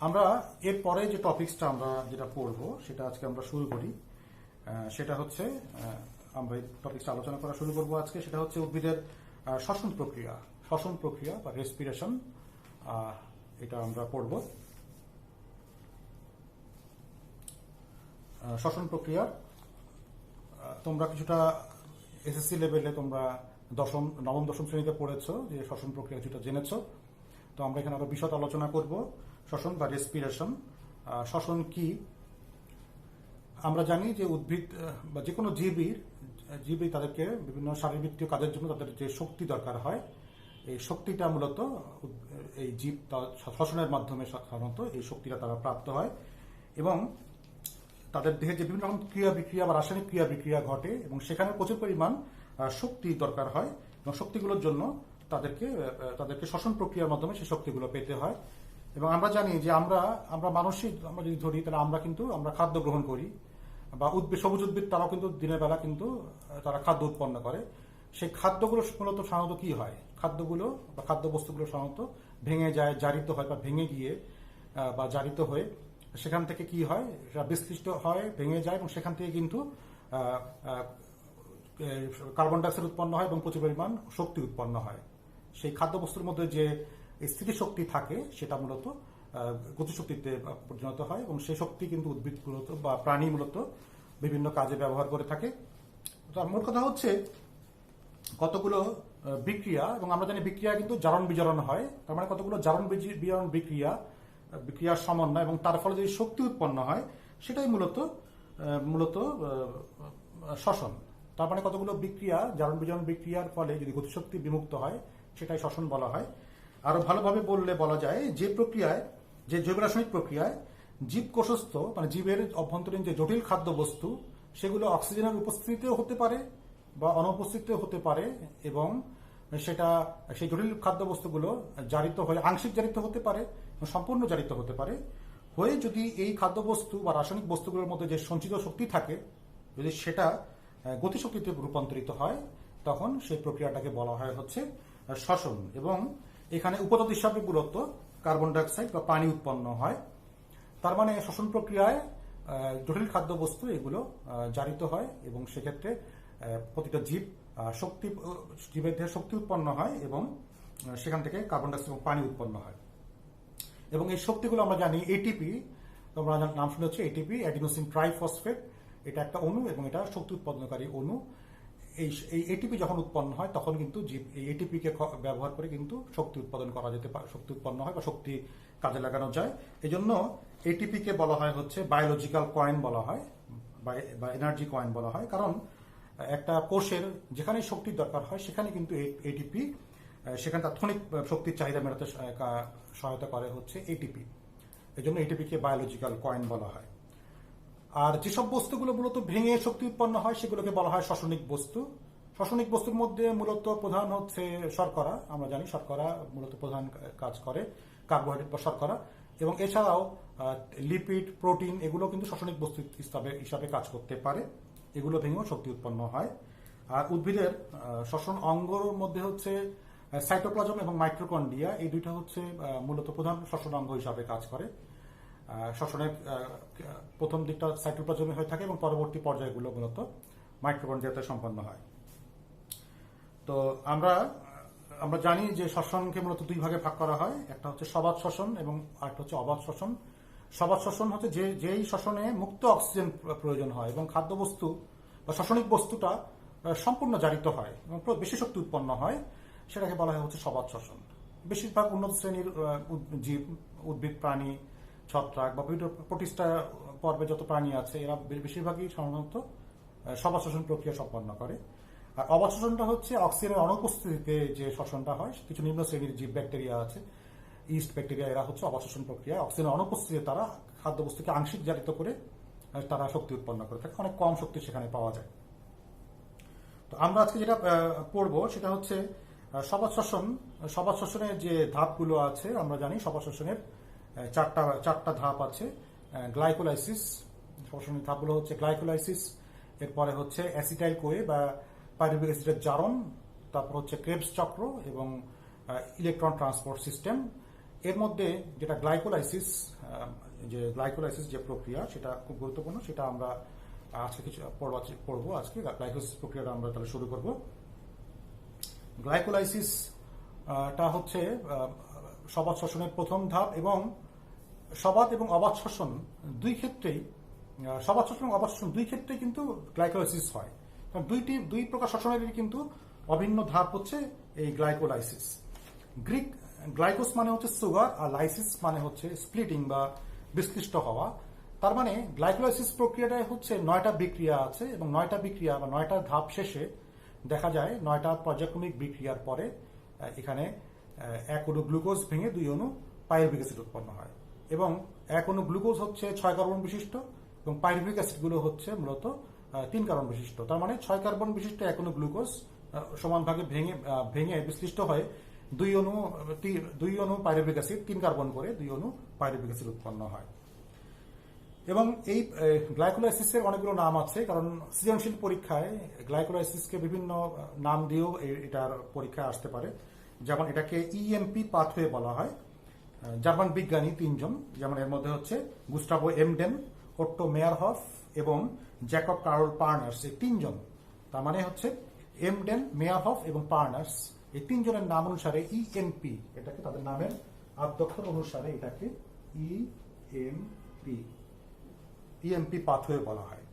আমরা এরপরে যে টপিকসটা আমরা যেটা পড়বো সেটা আজকে আমরা শুরু করি, সেটা হচ্ছে আমরা এই টপিকসটা আলোচনা করা শুরু করবো আজকে, সেটা হচ্ছে উদ্ভিদের শ্বসন প্রক্রিয়া বা রেসপিরেশন, এটা আমরা পড়ব। শ্বসন প্রক্রিয়া তোমরা কিছুটা এসএসসি লেভেলে তোমরা নবম দশম শ্রেণীতে পড়েছো, যে শ্বসন প্রক্রিয়া কিছুটা জেনেছো। তো আমরা এখানে আরো বিশদ আলোচনা করব শ্বসন বা রেসপিরেশন। শ্বসন কি? আমরা জানি যে উদ্ভিদ বা যে কোনো জীবই তাদেরকে বিভিন্ন শারীরবৃত্তীয় কাজের জন্য তাদের যে শক্তি দরকার হয়, এই শক্তিটা মূলত এই জীব শ্বসনের মাধ্যমে সাধারণত এই শক্তিটা তারা প্রাপ্ত হয়, এবং তাদের দেহে যে বিভিন্ন রকম ক্রিয়া বিক্রিয়া বা রাসায়নিক ক্রিয়া বিক্রিয়া ঘটে, এবং সেখানে প্রচুর পরিমাণ শক্তি দরকার হয় এবং শক্তিগুলোর জন্য তাদেরকে শ্বসন প্রক্রিয়ার মাধ্যমে সেই শক্তিগুলো পেতে হয়। এবং আমরা জানি যে আমরা মানুষই আমরা যদি ধরি তাহলে আমরা খাদ্য গ্রহণ করি, বা সবুজ উদ্ভিদ তারাও কিন্তু দিনের বেলা কিন্তু তারা খাদ্য উৎপন্ন করে। সেই খাদ্যগুলো মূলত সাধারণত কি হয়, খাদ্যগুলো বা খাদ্যবস্তুগুলো সাধারণত ভেঙে যায়, জারিত হয়, বা ভেঙে গিয়ে বা জারিত হয়ে সেখান থেকে কি হয়, সেটা বিশ্লিষ্ট হয়, ভেঙে যায়, এবং সেখান থেকে কিন্তু কার্বন ডাইঅক্সাইড উৎপন্ন হয় এবং প্রচুর পরিমাণ শক্তি উৎপন্ন হয়। সেই খাদ্যবস্তুর মধ্যে যে স্থিতিশক্তি থাকে সেটা মূলত গতিশক্তিতে পরিণত হয়, এবং সেই শক্তি কিন্তু উদ্ভিদ মূলত বা প্রাণী মূলত বিভিন্ন কাজে ব্যবহার করে থাকে। তো মোট কথা হচ্ছে কতগুলো বিক্রিয়া, এবং আমরা জানি বিক্রিয়া কিন্তু জারণ বিজারণ হয়, তার মানে কতগুলো জারণ বিজারণ বিক্রিয়ার সমন্বয়, এবং তার ফলে যে শক্তি উৎপন্ন হয় সেটাই মূলত শ্বসন। তার মানে কতগুলো বিক্রিয়া, জারণ বিজারণ বিক্রিয়ার ফলে যদি গতিশক্তি বিমুক্ত হয় সেটাই শ্বসন বলা হয়। আরো ভালোভাবে বলা যায় যে প্রক্রিয়ায়, যে জৈব রাসায়নিক প্রক্রিয়ায় জীব কোষস্থ মানে জীবের অভ্যন্তরীণ যে জটিল খাদ্যবস্তু সেগুলো অক্সিজেনের উপস্থিতিতেও হতে পারে বা অনুপস্থিতিতেও হতে পারে, এবং সেই জটিল খাদ্যবস্তুগুলো জারিত হয়ে আংশিক জারিত হতে পারে, সম্পূর্ণ জারিত হতে পারে হয়ে যদি এই খাদ্যবস্তু বা রাসায়নিক বস্তুগুলোর মধ্যে যে সঞ্চিত শক্তি থাকে যদি সেটা গতিশক্তিতে রূপান্তরিত হয়, তখন সেই প্রক্রিয়াটাকে বলা হয় হচ্ছে শ্বসন। এবং এখানে উপাদান হিসাবে মূলত কার্বন ডাইঅক্সাইড বা পানি উৎপন্ন হয়। তার মানে শ্বসন প্রক্রিয়ায় জটিল খাদ্যবস্তু এগুলো জারিত হয়, এবং সেক্ষেত্রে প্রতিটা জীবের দেহে শক্তি উৎপন্ন হয়, এবং সেখান থেকে কার্বন ডাইঅক্সাইড এবং পানি উৎপন্ন হয়। এবং এই শক্তিগুলো আমরা জানি এটিপি, তোমরা নাম শুনে হচ্ছে এটিপি, অ্যাডিনোসিন ট্রাইফসফেট, এটা একটা অণু এবং এটা শক্তি উৎপাদনকারী অণু। এই এটিপি যখন উৎপন্ন হয় তখন কিন্তু জীব এই এটিপিকে ব্যবহার করে কিন্তু শক্তি উৎপাদন করা যেতে পারে, শক্তি উৎপন্ন হয় বা শক্তি কাজে লাগানো যায়। এই জন্য এটিপিকে বলা হয় হচ্ছে বায়োলজিক্যাল কয়েন বলা হয় বা এনার্জি কয়েন বলা হয়, কারণ একটা কোষের যেখানে শক্তির দরকার হয় সেখানে কিন্তু এটিপি সেখানে তাৎক্ষণিক শক্তির চাহিদা মেটাতে সহায়তা করে হচ্ছে এটিপি। এই জন্য এটিপিকে বায়োলজিক্যাল কয়েন বলা হয়। আর যেসব বস্তুগুলো মূলত ভেঙে শক্তি উৎপন্ন হয় সেগুলোকে বলা হয় শ্বসনিক বস্তু। শ্বসনিক বস্তুর মধ্যে মূলত প্রধান হচ্ছে শর্করা। আমরা জানি শর্করা মূলত প্রধান কাজ করে, কার্বোহাইড্রেট বা শর্করা, এবং এছাড়াও লিপিড, প্রোটিন এগুলো কিন্তু শ্বসনিক বস্তু হিসাবে কাজ করতে পারে। এগুলো ভেঙেও শক্তি উৎপন্ন হয়। আর উদ্ভিদের শ্বসন অঙ্গর মধ্যে হচ্ছে সাইটোপ্লাজম এবং মাইটোকন্ড্রিয়া, এই দুইটা হচ্ছে মূলত প্রধান শ্বসন অঙ্গ হিসাবে কাজ করে। শ্বসনের প্রথম দিকটা সাইটোপ্লাজমে হয়ে থাকে এবং পরবর্তী পর্যায়গুলো মূলত মাইটোকন্ড্রিয়াতে সম্পন্ন হয়। তো আমরা জানি যে শ্বসনকে মূলত দুই ভাগে ভাগ করা হয়, একটা হচ্ছে সবাত শ্বসন এবং আরেকটা হচ্ছে অবাত শ্বসন। সবাত শ্বসন হচ্ছে যেই শ্বসনে মুক্ত অক্সিজেন প্রয়োজন হয় এবং খাদ্যবস্তু বা শ্বসনিক বস্তুটা সম্পূর্ণ জারিত হয় এবং বেশি শক্তি উৎপন্ন হয়, সেটাকে বলা হয় হচ্ছে সবাত শ্বসন। বেশিরভাগ উন্নত শ্রেণীর জীব, উদ্ভিদ, প্রাণী, ছত্রাক বা প্রতিষ্ঠা পর্বে যত প্রাণী আছে এরা বেশিরভাগই সাধারণত সবাত শ্বসন প্রক্রিয়া সম্পন্ন করে। আর অবাত শ্বসনটা হচ্ছে অক্সিজেনের অনুপস্থিতিতে যে শ্বসনটা হয়। কিছু নিম্ন শ্রেণীর জীব ব্যাকটেরিয়া আছে, ইস্ট ব্যাকটেরিয়া, এরা হচ্ছে অবাত শ্বসন প্রক্রিয়া। অক্সিজেনের অনুপস্থিতিতে তারা খাদ্যবস্তুকে আংশিক জারিত করে তারা শক্তি উৎপন্ন করে থাকে, অনেক কম শক্তি সেখানে পাওয়া যায়। তো আমরা আজকে যেটা পড়বো সেটা হচ্ছে সবাত শ্বসন। সবাত শ্বসনের যে ধাপগুলো আছে আমরা জানি সবাত শ্বসনের চারটা ধাপ আছে। গ্লাইকোলাইসিস, শ্বসনের ধাপগুলো হচ্ছে গ্লাইকোলাইসিস, এরপরে হচ্ছে অ্যাসিটাইল কোয়ে বা পাইরুভিক অ্যাসিডের জারণ, তারপর হচ্ছে ক্রেবস চক্র এবং ইলেকট্রন ট্রান্সপোর্ট সিস্টেম। এর মধ্যে যেটা গ্লাইকোলাইসিস যে প্রক্রিয়া সেটা খুব গুরুত্বপূর্ণ, সেটা আমরা আজকে কিছু পড়বো। আজকে গ্লাইকোলাইসিস প্রক্রিয়াটা আমরা তাহলে শুরু করব। গ্লাইকোলাইসিসটা হচ্ছে সবাত শ্বসনের প্রথম ধাপ, এবং সবাত এবং অবাত শ্বসন দুই ক্ষেত্রেই কিন্তু গ্লাইকোলাইসিস হয়। দুই প্রকার শ্বসনের কিন্তু অভিন্ন ধাপ হচ্ছে এই গ্লাইকোলাইসিস। গ্রিক গ্লাইকোস মানে হচ্ছে সুগার, আর লাইসিস মানে হচ্ছে স্প্লিটিং বা বিশ্লিষ্ট হওয়া। তার মানে গ্লাইকোলাইসিস প্রক্রিয়াটায় হচ্ছে 9টা বিক্রিয়া আছে, এবং 9টা বিক্রিয়া বা 9টা ধাপ শেষে দেখা যায় 9টা পর্যায়ক্রমিক বিক্রিয়ার পরে এখানে এক অণু গ্লুকোজ ভেঙে 2 অণু পাইরুভিক অ্যাসিড উৎপন্ন হয়, এবং এক অণু গ্লুকোজ হচ্ছে 6 কার্বন বিশিষ্ট এবং পাইরুভিক অ্যাসিডগুলো হচ্ছে মূলত 3 কার্বন বিশিষ্ট। তার মানে 6 কার্বন বিশিষ্ট এক অণু গ্লুকোজ সমান ভাগে ভেঙে বিশ্লিষ্ট হয়ে দুই অণু পাইরুভিক অ্যাসিড 3 কার্বন করে 2 অণু পাইরুভিক অ্যাসিড উৎপন্ন হয়। এবং এই গ্লাইকোলাইসিসের অনেকগুলো নাম আছে, কারণ সৃজনশীল পরীক্ষায় গ্লাইকোলাইসিসকে বিভিন্ন নাম দিয়েও এটার পরীক্ষায় আসতে পারে। যেমন এটাকে ইএমপি পাথওয়ে বলা হয়। জার্মান বিজ্ঞানী 3 জন, যেমন এর মধ্যে হচ্ছে গুস্টাভো এমডেন, ওট্টো মেয়ারহফ এবং জ্যাকব কার্ল পার্নার্স, এই 3 জন। তার মানে হচ্ছে এমডেন, মেয়ারহফ এবং পার্নার্স, এই 3 জনের নাম অনুসারে ইএমপি, এটাকে তাদের নামের আদ্যক্ষর অনুসারে এটাকে ইএমপি পাথওয়ে বলা হয়।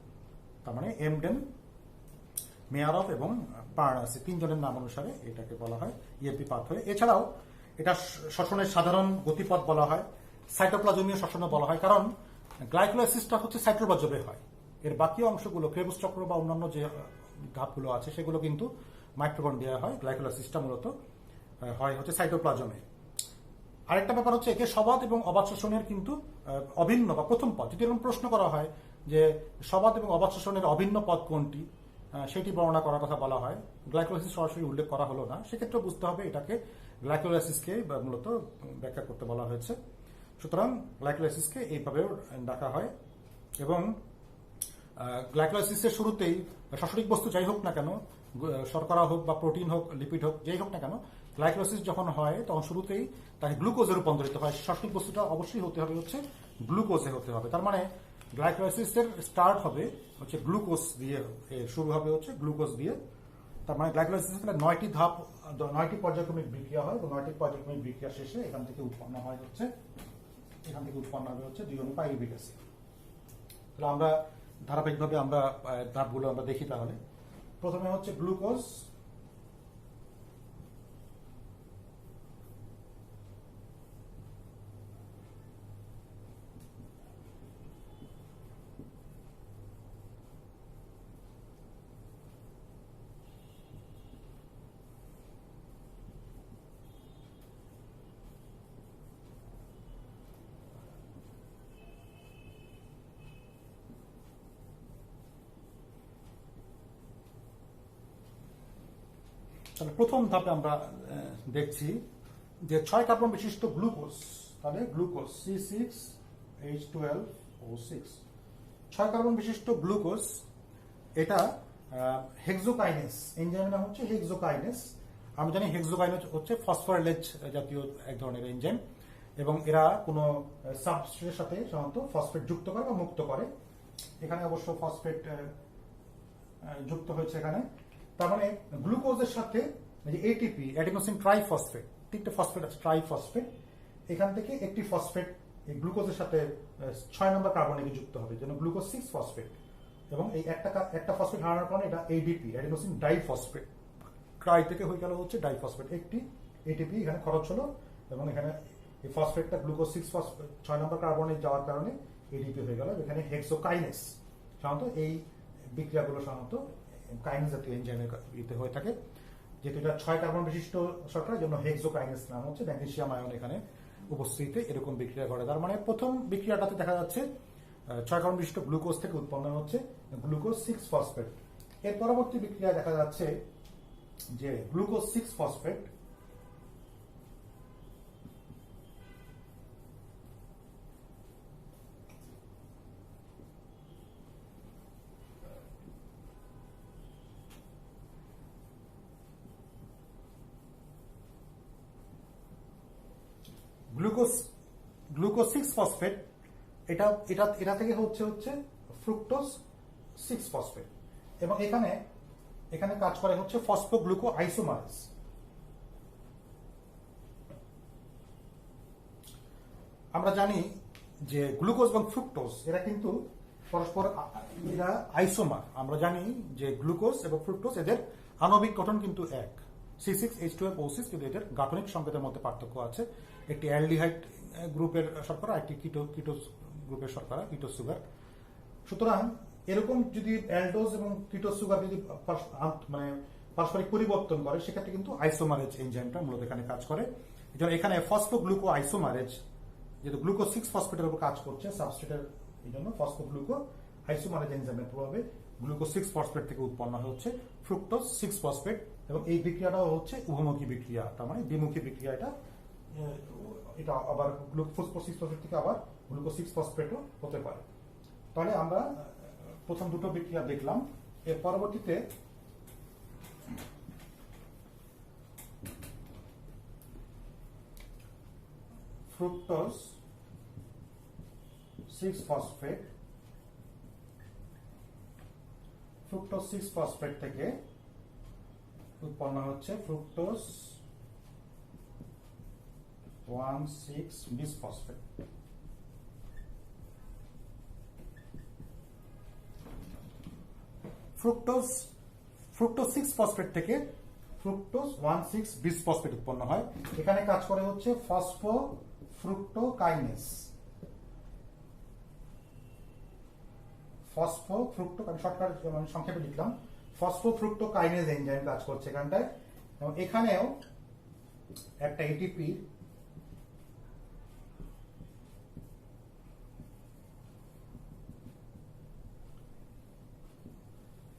তার মানে এমডেন, মেয়ারফ এবং পার্নার্স, 3 জনের নাম অনুসারে এটাকে বলা হয় ইএমপি পাথওয়ে। এছাড়াও এটা শ্বসনের সাধারণ গতিপথ বলা হয়, সাইটোপ্লাজমীয় শ্বসনও বলা হয়, কারণ গ্লাইকোলাইসিসটা হচ্ছে সাইটোপ্লাজমে হয়। এর বাকি অংশগুলো ক্রেবস চক্র বা অন্যান্য যে ধাপগুলো আছে সেগুলো কিন্তু মাইটোকন্ড্রিয়া হয়। গ্লাইকোলাইসিসটা মূলত হয় হচ্ছে সাইটোপ্লাজমে। আরেকটা ব্যাপার হচ্ছে একে সবাত এবং অবাত শ্বসনের কিন্তু অভিন্ন বা প্রথম পদ। যদি এরকম প্রশ্ন করা হয় যে সবাত এবং অবাত শ্বসনের অভিন্ন পদ কোনটি, সেটি বর্ণনা করার কথা বলা হয়। গ্লাইকোলাইসিস সরাসরি উল্লেখ করা হলো না, সেক্ষেত্রে বুঝতে হবে এটাকে গ্লাইকোলাইসিসকে মূলত ব্যাখ্যা করতে বলা হয়েছে। সুতরাং গ্লাইকোলাইসিসকে এইভাবেও ডাকা হয়। এবং গ্লাইকোলাইসিসের শুরুতেই শ্বসনিক বস্তু যাই হোক না কেন, শর্করা হোক বা প্রোটিন হোক, লিপিড হোক, যাই হোক না কেন, গ্লাইকোলাইসিস যখন হয় তখন শুরুতেই তাকে গ্লুকোজে রূপান্তরিত হয়। শ্বসনিক বস্তুটা অবশ্যই হতে হবে হচ্ছে গ্লুকোজে হতে হবে। তার মানে গ্লাইকোলাইসিসের স্টার্ট হবে হচ্ছে গ্লুকোজ দিয়ে, শুরু হবে হচ্ছে গ্লুকোজ দিয়ে। তার মানে গ্লাইকোলাইসিসের 9টি ধাপ, 9টি পর্যায়ক্রমিক বিক্রিয়া হয় এবং 9টি পর্যায়ক্রমিক বিক্রিয়া শেষে এখান থেকে উৎপন্ন হবে হচ্ছে 2 অণু পাইরুভিক অ্যাসিড। তাহলে আমরা ধারাবাহিকভাবে আমরা ধাপগুলো আমরা দেখি। তাহলে প্রথমে হচ্ছে গ্লুকোজ, তাহলে প্রথম ধাপে আমরা দেখছি যে 6 কার্বন বিশিষ্ট গ্লুকোজ, তাহলে গ্লুকোজ C6H12O6, 6 কার্বন বিশিষ্ট গ্লুকোজ, এটা হেক্সোকাইনেস, এনজাইমের নাম হচ্ছে হেক্সোকাইনেস। আমরা জানি হেক্সোকাইনেস হচ্ছে ফসফোরাইলেজ জাতীয় এক ধরনের এনজাইম, এবং এরা কোনো সাবস্ট্রেটের সাথে সাধারণত ফসফেট যুক্ত করে বা মুক্ত করে। এখানে অবশ্য ফসফেট যুক্ত হয়েছে এখানে। তার মানে গ্লুকোজের সাথে এটিপি, অ্যাডিনোসিন ট্রাইফসফেট, 3টে ফসফেট আছে, ট্রাইফসফেট, এখান থেকে একটি ফসফেট এই গ্লুকোজের সাথে 6 নম্বর কার্বনে যুক্ত হবে, যেন গ্লুকোজ 6 ফসফেট। এবং এই একটা ফসফেট হারানোর কারণে এটা এডিপি, অ্যাডিনোসিন ডাইফসফেট, ট্রাই থেকে হয়ে গেল হচ্ছে ডাইফসফেট, একটি এটিপি এখানে খরচ হলো, এবং এখানে এই ফসফেটটা গ্লুকোজ 6 নম্বর কার্বনে যাওয়ার কারণে এডিপি হয়ে গেল। এখানে হেক্সোকাইনেস, সাধারণত এই বিক্রিয়াগুলো সাধারণত কাইনেস জাতীয় এনজাইমের হয়ে থাকে। যেহেতু এটা 6 কার্বন বিশিষ্ট শর্করার জন্য হেক্সোকাইনেস নাম হচ্ছে। ম্যাগনেসিয়াম আয়ন এখানে উপস্থিতিতে এরকম বিক্রিয়া ঘটে। তার মানে প্রথম বিক্রিয়াটাতে দেখা যাচ্ছে 6 কার্বন বিশিষ্ট গ্লুকোজ থেকে উৎপন্ন হচ্ছে গ্লুকোজ 6 ফসফেট। এর পরবর্তী বিক্রিয়া দেখা যাচ্ছে যে গ্লুকোজ 6 ফসফেট গ্লুকোজ 6 ফসফেট, এটা থেকে হচ্ছে ফ্রুক্টোজ 6 ফসফেট, এবং এখানে কাজ করে হচ্ছে ফসফোগ্লুকো আইসোমারেজ। আমরা জানি যে গ্লুকোজ এবং ফ্রুক্টোজ এরা কিন্তু পরস্পর এরা আইসোমার। আমরা জানি যে গ্লুকোজ এবং ফ্রুক্টোজ এদের আণবিক গঠন কিন্তু এক, C6H12O6, কিন্তু এদের গাঠনিক সংকেতের মধ্যে পার্থক্য আছে। একটি অ্যালডিহাইড গ্রুপের শর্করা, একটি কিটোজ গ্রুপের শর্করা, কিটোজ সুগার। সুতরাং এরকম যদি অ্যালডোজ এবং কিটোজ সুগার যদি মানে পারস্পরিক পরিবর্তন করে, সেক্ষেত্রে কিন্তু আইসোমারেজ এনজাইমটা মূলত এখানে কাজ করে। এজন্য এখানে ফসফোগ্লুকো আইসোমারেজ, যেহেতু গ্লুকোজ 6 ফসফেটের উপর কাজ করছে সাবস্ট্রেটের, এই জন্য ফসফোগ্লুকো আইসোমারেজ এনজাইমের প্রভাবে গ্লুকোজ 6 ফসফেট থেকে উৎপন্ন হচ্ছে ফ্রুক্টোজ 6 ফসফেট, এবং এই বিক্রিয়াটাও হচ্ছে উভমুখী বিক্রিয়া, তার মানে দ্বিমুখী বিক্রিয়া। এটা আবার গ্লুকোজ 6 ফসফেট থেকে আবার গ্লুকোজ 6 ফসফেটও হতে পারে। তাহলে আমরা প্রথম দুটো বিক্রিয়া দেখলাম। এর পরবর্তীতে ফ্রুক্টোজ 6 ফসফেট থেকে উৎপন্ন হচ্ছে ফ্রুক্টোজ 1,6 বিসফসফেট। ফ্রুক্টোজ 6 ফসফেট থেকে ফ্রুক্টোজ 1,6 বিসফসফেট উৎপন্ন হয়। এখানে কাজ করে হচ্ছে ফসফোফ্রুক্টোকাইনেজ। আমি শর্টকাট সংক্ষেপে লিখলাম, ফসফোফ্রুক্টোকাইনেজ এনজাইম কাজ করছে এখানটায়। এবং এখানেও একটা এটিপি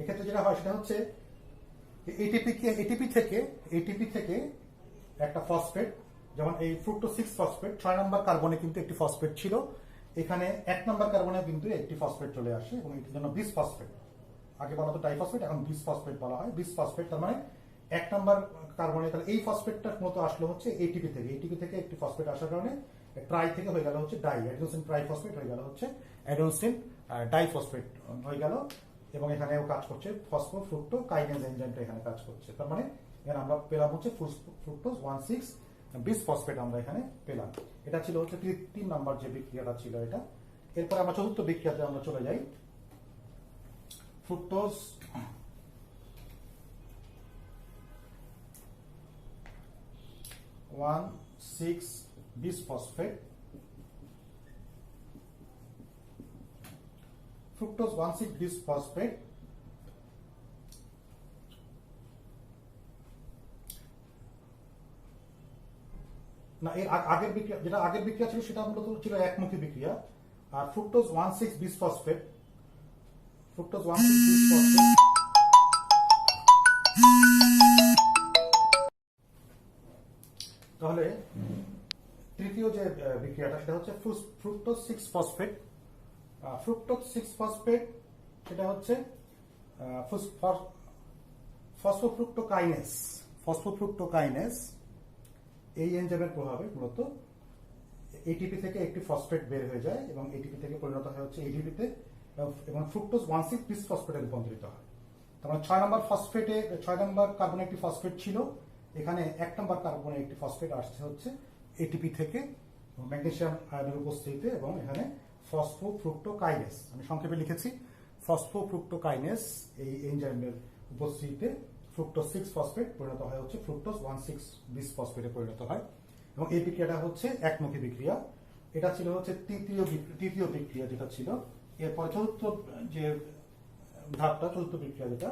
এক্ষেত্রে যেটা হয় সেটা হচ্ছে এটিপি থেকে একটা ফসফেট, যেমন এই ফ্রুক্টোজ 6 ফসফেট 6 নম্বর কার্বনে কিন্তু একটি ফসফেট ছিল, এখানে 1 নম্বর কার্বনে কিন্তু একটি ফসফেট চলে আসে, এবং এটির জন্য বিসফসফেট, আগে বলা হতো ডাইফসফেট, এখন বিসফসফেট বলা হয়। বিসফসফেট তার মানে 1 নম্বর কার্বনে, তাহলে এই ফসফেটটার মতো আসলো হচ্ছে এটিপি থেকে একটি ফসফেট আসার কারণে ট্রাই থেকে হয়ে গেল হচ্ছে ডাই, অ্যাডিনোসিন ট্রাইফসফেট হয়ে গেল হচ্ছে অ্যাডিনোসিন ডাইফসফেট হয়ে গেল। এবং এখানেও কাজ করছে ফসফোফ্রুক্টোকাইনেজ এনজাইমটা এখানে কাজ করছে। তার মানে এখানে আমরা পেলাম হচ্ছে ফ্রুক্টোজ 1,6 বিসফসফেট আমরা এখানে পেলাম। এটা ছিল হচ্ছে 3 নম্বর যে বিক্রিয়াটা ছিল এটা। এরপরে আমরা চতুর্থ বিক্রিয়াতে আমরা চলে যাই। ফ্রুক্টোজ 1,6 বিসফসফেট ফ্রুক্টোজ 1,6 বিসফসফেট না, এর আগের বিক্রিয়া, যেটা আগের বিক্রিয়া ছিল সেটা মূলত ছিল একমুখী বিক্রিয়া। আর ফ্রুক্টোজ 1,6 বিসফসফেট তাহলে তৃতীয় যে বিক্রিয়াটা সেটা হচ্ছে ফ্রুক্টোজ 6 ফসফেট। ফ্রুক্টোজ 6 ফসফেট সেটা হচ্ছে ফসফোফ্রুক্টোকাইনেজ এই এনজাইমের প্রভাবে মূলত এটিপি থেকে একটি ফসফেট বের হয়ে যায়, এবং এটিপি থেকে পরিণত হয় হচ্ছে এডিপিতে, এবং ফ্রুক্টোজ 1,6 বিসফসফেটে রূপান্তরিত হয়। তার মানে 6 নম্বর কার্বনে একটি ফসফেট ছিল, এখানে 1 নম্বর কার্বনে একটি ফসফেট আসছে হচ্ছে এটিপি থেকে ম্যাগনেসিয়াম আয়নের উপস্থিতিতে, এবং এখানে ফসফোফ্রুক্টোকাইনেজ, আমি সংক্ষেপে লিখেছি ফসফোফ্রুক্টোকাইনেজ এই এনজাইমের উপস্থিতিতে ফ্রুক্টোজ 6 ফসফেট পরিণত হয় হচ্ছে ফ্রুক্টোজ 1,6 বিসফসফেটে পরিণত হয়। এবং এই বিক্রিয়াটা হচ্ছে একমুখী বিক্রিয়া। এটা ছিল হচ্ছে তৃতীয় বিক্রিয়া যেটা ছিল। এরপরে চতুর্থ যে ধাপটা, চতুর্থ বিক্রিয়া যেটা,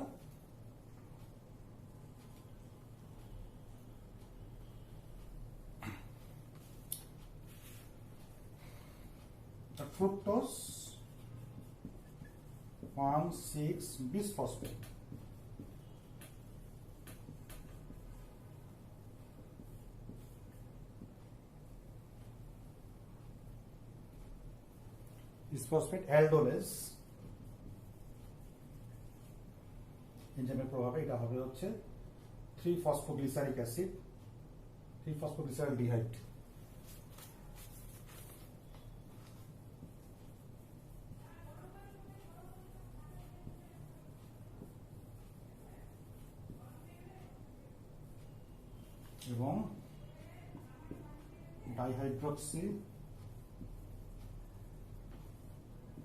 ফ্রুক্টোজ 1,6 বিসফসফেট অ্যালডোলেজ এনজাইমের প্রভাবে এটা হবে হচ্ছে 3-ফসফোগ্লিসারিক অ্যাসিড, 3-ফসফোগ্লিসারিলডিহাইড। এবং ডাইহাইড্রক্সি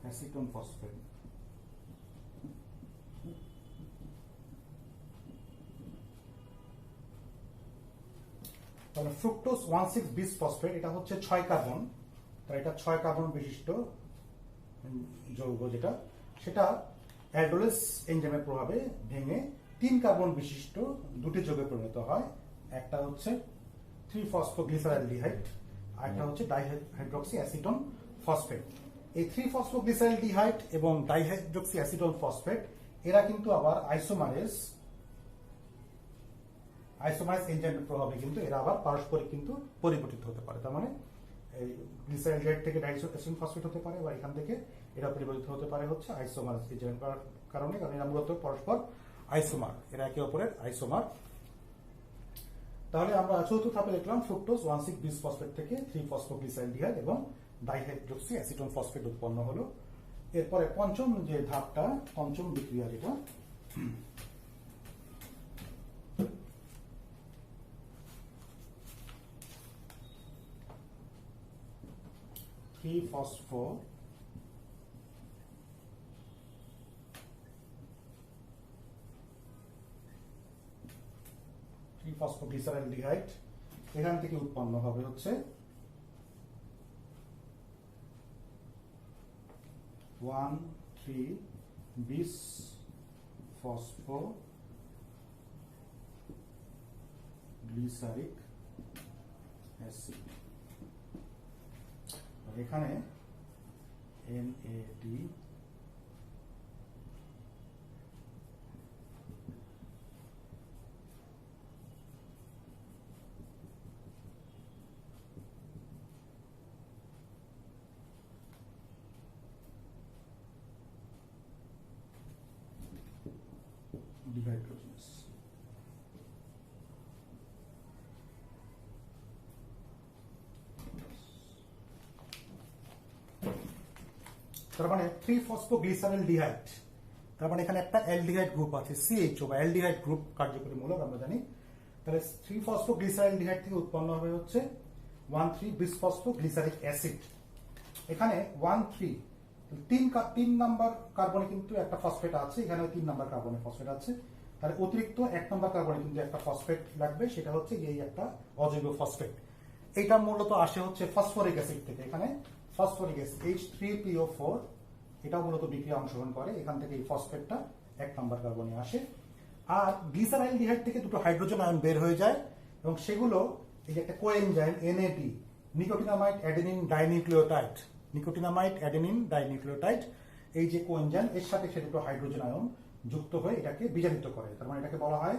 অ্যাসিটোন ফসফেট। তাহলে ফ্রুক্টোজ 1,6 বিসফসফেট এটা হচ্ছে 6 কার্বন, তাই এটা 6 কার্বন বিশিষ্ট যৌগ যেটা, সেটা অ্যালডোলেজ এনজাইমের প্রভাবে ভেঙে 3 কার্বন বিশিষ্ট দুটি যৌগে পরিণত হয়। একটা হচ্ছে 3-ফসফোগ্লিসারিলডিহাইড, আর একটা হচ্ছে ডাইহাইড্রক্সি অ্যাসিটোন ফসফেট। এই 3-ফসফোগ্লিসারিলডিহাইড এবং ডাইহাইড্রক্সি অ্যাসিটোন ফসফেট এরা কিন্তু আবার আইসোমারেজ এনজাইমের প্রভাবে কিন্তু এরা আবার পারস্পরিক কিন্তু পরিবর্তিত হতে পারে। তার মানে এই গ্লিসারিল ডিহাইড থেকে ডাইসোএসিটিন ফসফেট হতে পারে, বা এখান থেকে এরা পরিবর্তিত হতে পারে হচ্ছে আইসোমারেজ এনজাইমের কারণে, কারণ এরা মূলত পরস্পর আইসোমার, এরা একে অপরের আইসোমার। তাহলে আমরা চতুর্থ ধাপে দেখলাম ফ্রুক্টোজ 1,6-বিস ফসফেট থেকে 3-ফসফোগ্লিসারিলডিহাইড এবং ডাইহাইড্রোক্সি অ্যাসিটোন ফসফেট উৎপন্ন হলো। এরপরে পঞ্চম যে ধাপটা, পঞ্চম বিক্রিয়া যেটা, ফসফোগ্লিসারিলডিহাইড, এখান থেকে উৎপন্ন হবে হচ্ছে 1,3-বিস ফসফোগ্লিসারিক অ্যাসিড। এখানে NAD ডিহাইড্রোজেনাস। তার মানে 3-ফসফোগ্লিসারিলডিহাইড, তার মানে এখানে একটা অ্যালডিহাইড গ্রুপ আছে, CHO বা অ্যালডিহাইড গ্রুপ কার্যকরী মূলক আমরা জানি। তাহলে 3-ফসফোগ্লিসারিলডিহাইড থেকে উৎপন্ন হবে হচ্ছে 1,3-বিস ফসফোগ্লিসারিক অ্যাসিড। এখানে 1,3 তিন নাম্বার কার্বনে কিন্তু একটা ফসফেট আছে, এখানে 3 নাম্বার কার্বনে ফসফেট আছে, তাহলে অতিরিক্ত 1 নাম্বার কার্বনে কিন্তু একটা ফসফেট লাগবে, সেটা হচ্ছে এই একটা অজৈব ফসফেট। এটা মূলত আসে হচ্ছে ফসফরিক অ্যাসিড থেকে। এখানে ফসফরিক অ্যাসিড H3PO4 এটাও মূলত বিক্রিয়া অংশগ্রহণ করে, এখান থেকে এই ফসফেটটা 1 নাম্বার কার্বনে আসে। আর গ্লিসারাইলডিহাইড থেকে দুটো হাইড্রোজেন আয়ন বের হয়ে যায়, এবং সেগুলো এই যে একটা coenzyme NAD, nicotinamide adenine dinucleotide, এই যে কোএনজাইম, এর সাথে সে দুটো হাইড্রোজেন আয়ন যুক্ত হয়ে এটাকে বিজারিত করে। তার মানে এটাকে বলা হয়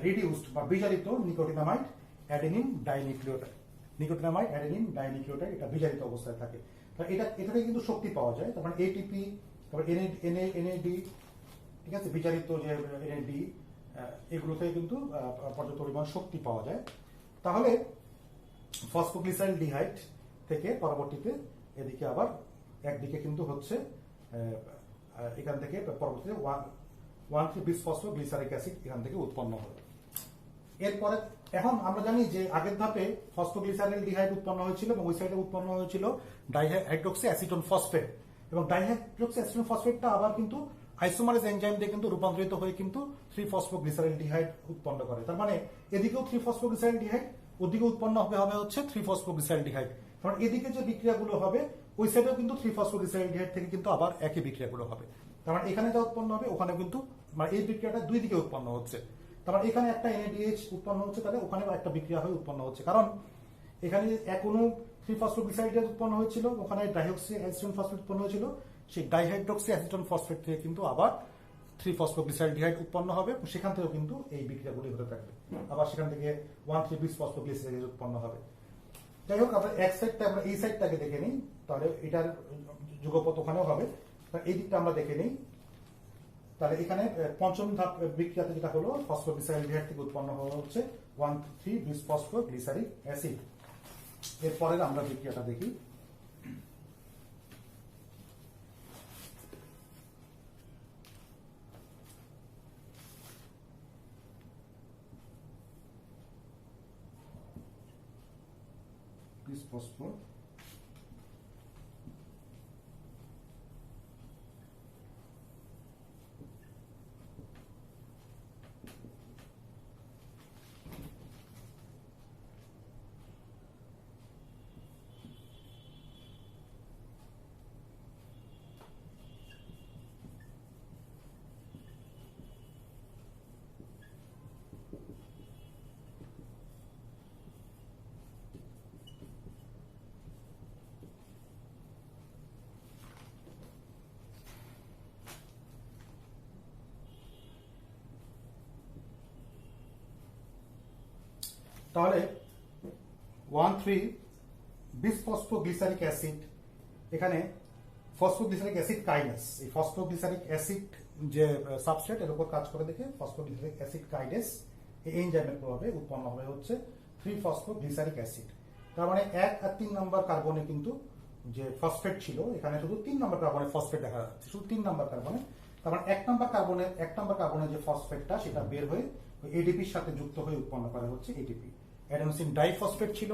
রিডিউসড বা বিজারিত নিকোটিনামাইড অ্যাডেনিন ডাইনিউক্লিওটাইড, এটা বিজারিত অবস্থায় থাকে। এটা থেকে কিন্তু শক্তি পাওয়া যায়। তার মানে ATP, তারপর NAD, ঠিক আছে, বিজারিত যে NAD, এগুলো থেকে কিন্তু পর্যাপ্ত পরিমাণ শক্তি পাওয়া যায়। তাহলে ফসফোগ্লিসারিলডিহাইড থেকে পরবর্তীতে এদিকে আবার একদিকে কিন্তু হচ্ছে এখান থেকে পরবর্তীতে 1,3-বিস ফসফোগ্লিসারিক অ্যাসিড এখান থেকে উৎপন্ন হবে। এরপরে এখন আমরা জানি যে আগের ধাপে ফসফোগ্লিসারিলডিহাইড উৎপন্ন হয়েছিল এবং ওই সাইডে উৎপন্ন হয়েছিল ডাইহাইড্রোক্সি অ্যাসিটোন ফসফেট, এবং ডাইহাইড্রোক্সি অ্যাসিটোন ফসফেটটা আবার কিন্তু আইসোমারেজ এনজাইম দিয়ে কিন্তু রূপান্তরিত হয়ে কিন্তু 3-ফসফোগ্লিসারিলডিহাইড উৎপন্ন করে। তার মানে এদিকেও 3-ফসফোগ্লিসারিলডিহাইড, ওদিকে উৎপন্ন হবে হচ্ছে 3-ফসফোগ্লিসারিলডিহাইড। কারণ এদিকে যে বিক্রিয়াগুলো হবে ওই সাইডেও কিন্তু 3-ফসফোগ্লিসারিলডিহাইড থেকে কিন্তু আবার একই বিক্রিয়াগুলো হবে। তার মানে এখানে যা উৎপন্ন হবে ওখানেও কিন্তু, মানে এই বিক্রিয়াটা দুই দিকে উৎপন্ন হচ্ছে। তার মানে এখানে একটা NADH উৎপন্ন হচ্ছে, তাহলে ওখানেও একটা বিক্রিয়া হয়ে উৎপন্ন হচ্ছে, কারণ এখানে কোনো 3-ফসফোগ্লিসারিলডিহাইড উৎপন্ন হয়েছিল, ওখানে ডাইহাইড্রোক্সি অ্যাসিটোন ফসফেট উৎপন্ন হয়েছিল, সেই ডাইহাইড্রোক্সি অ্যাসিটোন ফসফেট থেকে কিন্তু আবার 3-ফসফোগ্লিসারিলডিহাইড উৎপন্ন হবে, সেখান থেকেও কিন্তু এই বিক্রিয়াগুলি হতে থাকবে। আবার সেখান থেকে 1,3-বিস ফসফোগ্লিসারিলডিহাইড উৎপন্ন হবে। যাই হোক, আমরা এক সাইডটা, আমরা এই সাইডটাকে দেখে নিই, তাহলে এটার যুগপৎ ওখানেও হবে। এই দিকটা আমরা দেখে নিই। তাহলে এখানে পঞ্চম ধাপ বিক্রিয়াতে যেটা হলো, ফসফোগ্লিসারিলডিহাইড থেকে উৎপন্ন হচ্ছে 1,3-বিস ফসফোগ্লিসারিক অ্যাসিড। এরপরে আমরা বিক্রিয়াটা দেখি। ফসফোর তাহলে 1,3 বিসফসফোগ্লিসারিক অ্যাসিড, এখানে ফসফোগ্লিসারিক অ্যাসিড কাইনেস, এই ফসফোগ্লিসারিক অ্যাসিড যে সাবস্ট্রেট এর উপর কাজ করে দেখে ফসফোগ্লিসারিক অ্যাসিড কাইনেস এই এনজাইমের প্রভাবে উৎপন্ন হবে হচ্ছে 3-ফসফোগ্লিসারিক অ্যাসিড। তার মানে 1 আর 3 নম্বর কার্বনে কিন্তু যে ফসফেট ছিল, এখানে শুধু 3 নম্বর কার্বনে ফসফেট দেখা যাচ্ছে, শুধু 3 নম্বর কার্বনে। তার মানে 1 নম্বর কার্বনের যে ফসফেটটা সেটা বের হয়ে এডিপির সাথে যুক্ত হয়ে উৎপন্ন করা হচ্ছে এটিপি। অ্যাডেনোসিন ডাইফসফেট ছিল,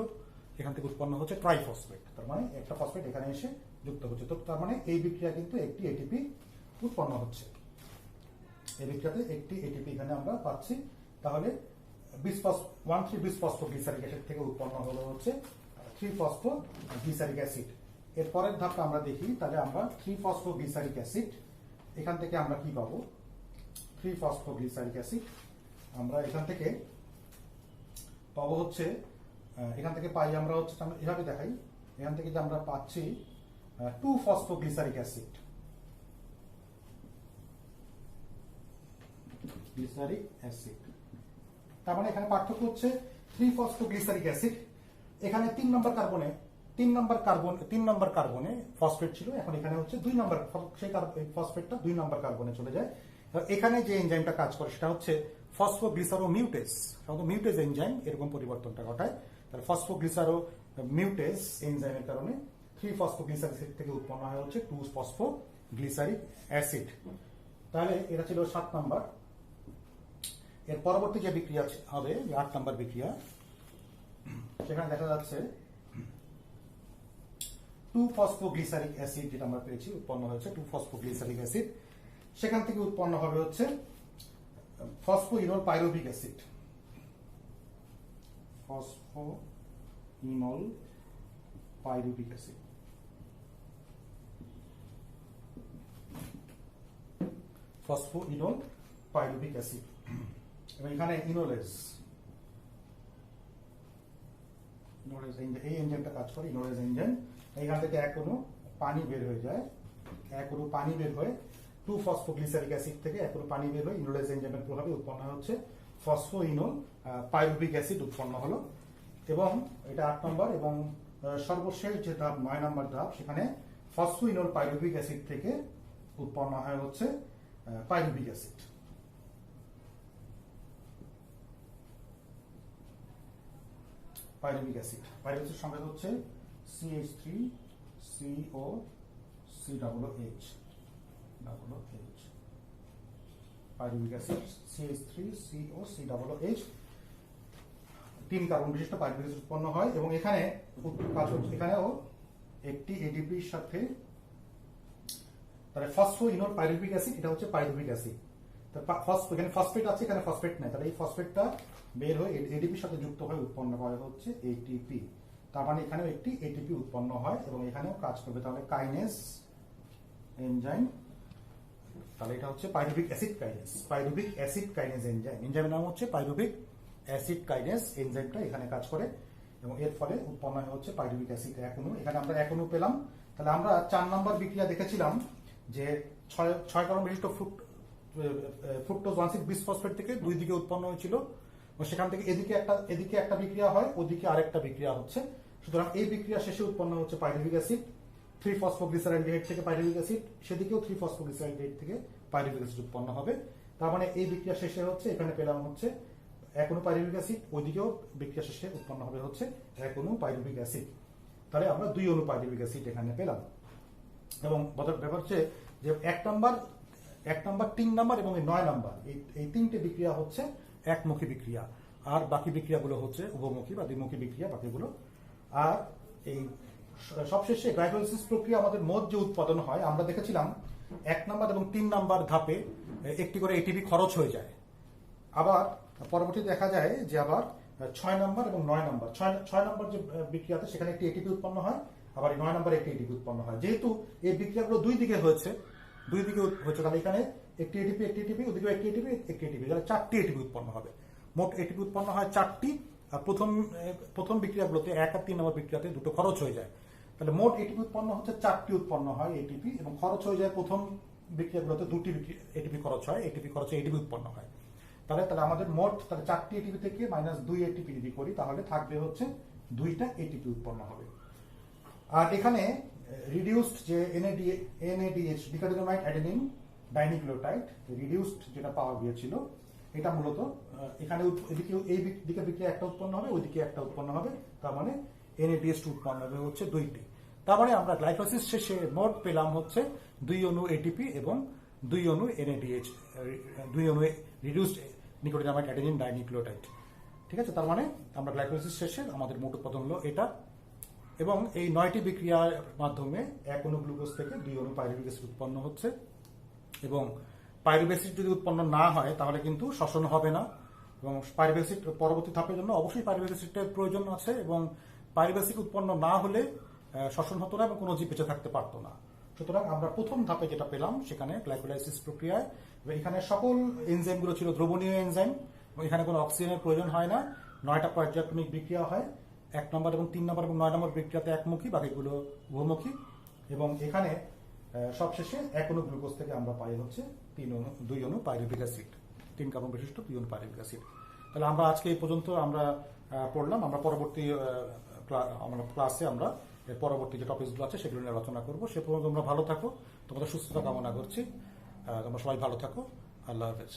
এখান থেকে উৎপন্ন হচ্ছে ট্রাইফসফেট, তার মানে একটা ফসফেট এখানে এসে যুক্ত হচ্ছে। তো তার মানে এই বিক্রিয়া কিন্তু একটি এটিপি উৎপন্ন হচ্ছে, এই বিক্রিয়াতে একটি এটিপি এখানে আমরা পাচ্ছি। তাহলে 1,3 বিসফসফোগ্লিসারিক অ্যাসিড থেকে উৎপন্ন হলো হচ্ছে 3-ফসফোগ্লিসারিক অ্যাসিড। এর পরের ধাপটা আমরা দেখি, তাহলে আমরা 3-ফসফোগ্লিসারিক অ্যাসিড এখান থেকে আমরা কি পাবো? 3-ফসফোগ্লিসারিক অ্যাসিড আমরা এখান থেকে পাবো হচ্ছে, এখান থেকে পাই আমরা হচ্ছে, আমরা এভাবে দেখাই, এখান থেকে যে আমরা পাচ্ছি 2-ফসফোগ্লিসারিক অ্যাসিড, গ্লিসারিক অ্যাসিড। তার মানে এখানে পার্থক্য হচ্ছে 3-ফসফোগ্লিসারিক অ্যাসিড, এখানে 3 নম্বর কার্বনে ফসফেট ছিল, এখন এখানে হচ্ছে 2 নম্বর, সেই ফসফেটটা 2 নম্বর কার্বনে চলে যায়। এখানে যে এনজাইমটা কাজ করে সেটা হচ্ছে ফসফোগ্লিসারোমিউটেস, সাধারণত মিউটেজ এনজাইম এরকম পরিবর্তনটা ঘটায়। তাহলে ফসফোগ্লিসারোমিউটেস এনজাইমের কারণে 3-ফসফোগ্লিসারিক অ্যাসিড থেকে উৎপন্ন হয় হচ্ছে 2-ফসফোগ্লিসারিক অ্যাসিড। তাহলে এটা ছিল 7 নম্বর। এর পরবর্তী যে বিক্রিয়া হবে 8 নম্বর বিক্রিয়া, সেখানে দেখা যাচ্ছে 2-ফসফোগ্লিসারিক অ্যাসিড যেটা আমরা পেয়েছি উৎপন্ন হয়েছে 2-ফসফোগ্লিসারিক অ্যাসিড, সেখান থেকে উৎপন্ন হবে হচ্ছে phosphoenol pyruvic acid, phosphoenol pyruvic acid. Phosphoenol pyruvic acid, এবং এখানে ইনোলেজ এই এনজাইমটা কাজ করে, ইনোলেজ এনজাইম। এইখান থেকে এক অণু পানি বের হয়ে যায়, এক অণু পানি বের হয়ে 2-ফসফোগ্লিসারিক অ্যাসিড থেকে এক অণু পানি বের হয়ে ইনোলেজ এনজাইমের প্রভাবে উৎপন্ন হচ্ছে ফসফোইনোল পাইরুভিক অ্যাসিড উৎপন্ন হলো। এবং এটা 8 নম্বর। এবং সর্বশেষ যে ধাপ 9 নম্বর ধাপ, সেখানে ফসফোইনোল পাইরুভিক অ্যাসিড থেকে উৎপন্ন হয় হচ্ছে pyruvic acid. Pyruvic acid, pyruvic acid সংকেত হচ্ছে CH3COCOH, pyruvic acid CH3COCOH, 3 carbon বিশিষ্ট পাইরুভিক অ্যাসিড উৎপন্ন হয়। এবং এখানে কাজ হচ্ছে, এখানেও একটি এটিপির সাথে, তাহলে ফসফোইনোল পাইরুভিক অ্যাসিড এটা হচ্ছে পাইরুভিক অ্যাসিড। এখানে ফসফেট আছে, এখানে ফসফেট নেই, তাহলে এই ফসফেটটা বের হয়ে এটিপির সাথে যুক্ত হয়ে উৎপন্ন হয় হচ্ছে এটিপি। তার মানে এখানেও একটি এটিপি উৎপন্ন হয় এবং এখানেও কাজ করবে তাহলে কাইনেস এনজাইম। তাহলে এটা হচ্ছে pyruvic acid kinase, pyruvic acid kinase enzyme, এনজাইমের নাম হচ্ছে পাইরুভিক অ্যাসিড কাইনেস এনজাইমটা এখানে কাজ করে এবং এর ফলে উৎপন্ন হয় হচ্ছে পাইরুভিক অ্যাসিড এক অণু। এখানে আমরা এক অণু পেলাম। তাহলে আমরা 4 নম্বর বিক্রিয়া দেখেছিলাম যে 6 কার্বন বিশিষ্ট ফ্রুক্টোজ 1,6 বিসফসফেট থেকে 2 দিকে উৎপন্ন হয়েছিল, সেখান থেকে এদিকে একটা বিক্রিয়া হয়, ওদিকে আরেকটা বিক্রিয়া হচ্ছে। সুতরাং এই বিক্রিয়া শেষে উৎপন্ন হচ্ছে পাইরুভিক অ্যাসিড, 3-ফসফোগ্লিসারাইড থেকে পাইরুভিক অ্যাসিড, সেদিকেও 3-ফসফোগ্লিসারাইড থেকে পাইরুভিক অ্যাসিড উৎপন্ন হবে। তার মানে এই বিক্রিয়া শেষে হচ্ছে, এখানে পেলাম হচ্ছে এক অণু পাইরুভিক অ্যাসিড, ওইদিকেও বিক্রিয়া শেষে উৎপন্ন হবে হচ্ছে এক অণু পাইরুভিক অ্যাসিড। তাহলে আমরা 2 অণু পাইরুভিক অ্যাসিড এখানে পেলাম। এবং ব্যাপার হচ্ছে যে 1 নম্বর, 3 নম্বর এবং 9 নম্বর এই 3টে বিক্রিয়া হচ্ছে একমুখী বিক্রিয়া, আর বাকি বিক্রিয়াগুলো হচ্ছে উভমুখী বা দ্বিমুখী বিক্রিয়া বাকিগুলো। আর এই সবশেষে গ্লাইকোলাইসিস প্রক্রিয়া আমাদের মোট যে উৎপাদন হয়, আমরা দেখেছিলাম 1 নম্বর এবং 3 নম্বর ধাপে একটি করে এটিপি খরচ হয়ে যায়। আবার পরবর্তীতে দেখা যায় যে আবার 6 নম্বর এবং 9 নম্বর, 6 নম্বর যে বিক্রিয়াতে সেখানে একটি এটিপি উৎপন্ন হয়, আবার 9 নম্বরে একটি এটিপি উৎপন্ন হয়। যেহেতু এই বিক্রিয়াগুলো 2 দিকে হয়েছে, তাহলে এখানে একটি এটিপি, ওদিকে একটি এটিপি, তাহলে 4টি এটিপি উৎপন্ন হবে। মোট এটিপি উৎপন্ন হয় 4টি। আর প্রথম বিক্রিয়াগুলোতে 1 আর 3 নম্বর বিক্রিয়াতে 2টো খরচ হয়ে যায়। তাহলে মোট এটিপি উৎপন্ন হচ্ছে 4টি উৎপন্ন হয় এটিপি, এবং খরচ হয়ে যায় প্রথম বিক্রিয়াগুলোতে 2টি এটিপি খরচ হয়, এটিপি খরচে এটিপি উৎপন্ন হয়। তাহলে তাহলে আমাদের মোট তাহলে 4টি এটিপি থেকে -2 এটিপি যদি করি তাহলে থাকবে হচ্ছে 2টা এটিপি উৎপন্ন হবে। আর এখানে রিডিউসড যে এনএডিএইচ ডিকার্বোনাইট অ্যাডেনিন ডাইনিউক্লিওটাইড রিডিউসড যেটা পাওয়া গিয়েছিল, এটা মূলত এখানে এদিকে এই দিকে বিক্রিয়া একটা উৎপন্ন হবে, ওইদিকে একটা উৎপন্ন হবে, তার মানে এনএডিএইচ উৎপন্ন হবে হচ্ছে 2টি। তার মানে আমরা গ্লাইকোলাইসিস শেষে মোট পেলাম হচ্ছে 2 অণু এটিপি এবং 2 অণু এনএডিএইচ, 2 অণু রিডিউসড নিকোটিনামাইড অ্যাডেনিন ডাইনিউক্লিওটাইড। ঠিক আছে, তার মানে আমরা গ্লাইকোলাইসিস শেষে আমাদের মোট উৎপাদন হলো এটা। এবং এই 9টি বিক্রিয়ার মাধ্যমে 1 অণু গ্লুকোজ থেকে 2 অণু পাইরুভিক অ্যাসিড উৎপন্ন হচ্ছে। এবং পাইরুভিক অ্যাসিড যদি উৎপন্ন না হয় তাহলে কিন্তু শ্বসন হবে না, এবং পাইরুভিক অ্যাসিড পরবর্তী ধাপের জন্য অবশ্যই পাইরুভিক অ্যাসিডের প্রয়োজন আছে, এবং পাইরুভিক অ্যাসিড উৎপন্ন না হলে শ্বসন হতো না এবং কোনো জীব বেঁচে থাকতে পারতো না। সুতরাং আমরা প্রথম ধাপে যেটা পেলাম সেখানে গ্লাইকোলাইসিস প্রক্রিয়ায় এখানে সকল এনজাইমগুলো ছিল দ্রবণীয় এনজাইম, এবং এখানে কোনো অক্সিজেনের প্রয়োজন হয় না। 9টা পর্যায়ক্রমিক বিক্রিয়া হয়, 1 নম্বর এবং 3 নম্বর এবং 9 নম্বর বিক্রিয়াতে একমুখী, বাকিগুলো উভমুখী। এবং এখানে সবশেষে 1 অণু গ্লুকোজ থেকে আমরা পাই হচ্ছে 2 অণু পাইরুভিক অ্যাসিড, 3 কার্বন বিশিষ্ট 2 অণু পাইরুভিক অ্যাসিড। তাহলে আমরা আজকে এই পর্যন্ত আমরা পড়লাম। আমরা পরবর্তী ক্লাসে আমরা পরবর্তী যে টপিকগুলো আছে সেগুলো নিয়ে আলোচনা করবো। সে পর্যন্ত তোমরা ভালো থাকো, তোমাদের সুস্থতা কামনা করছি। তোমরা সবাই ভালো থাকো। আল্লাহ হাফেজ।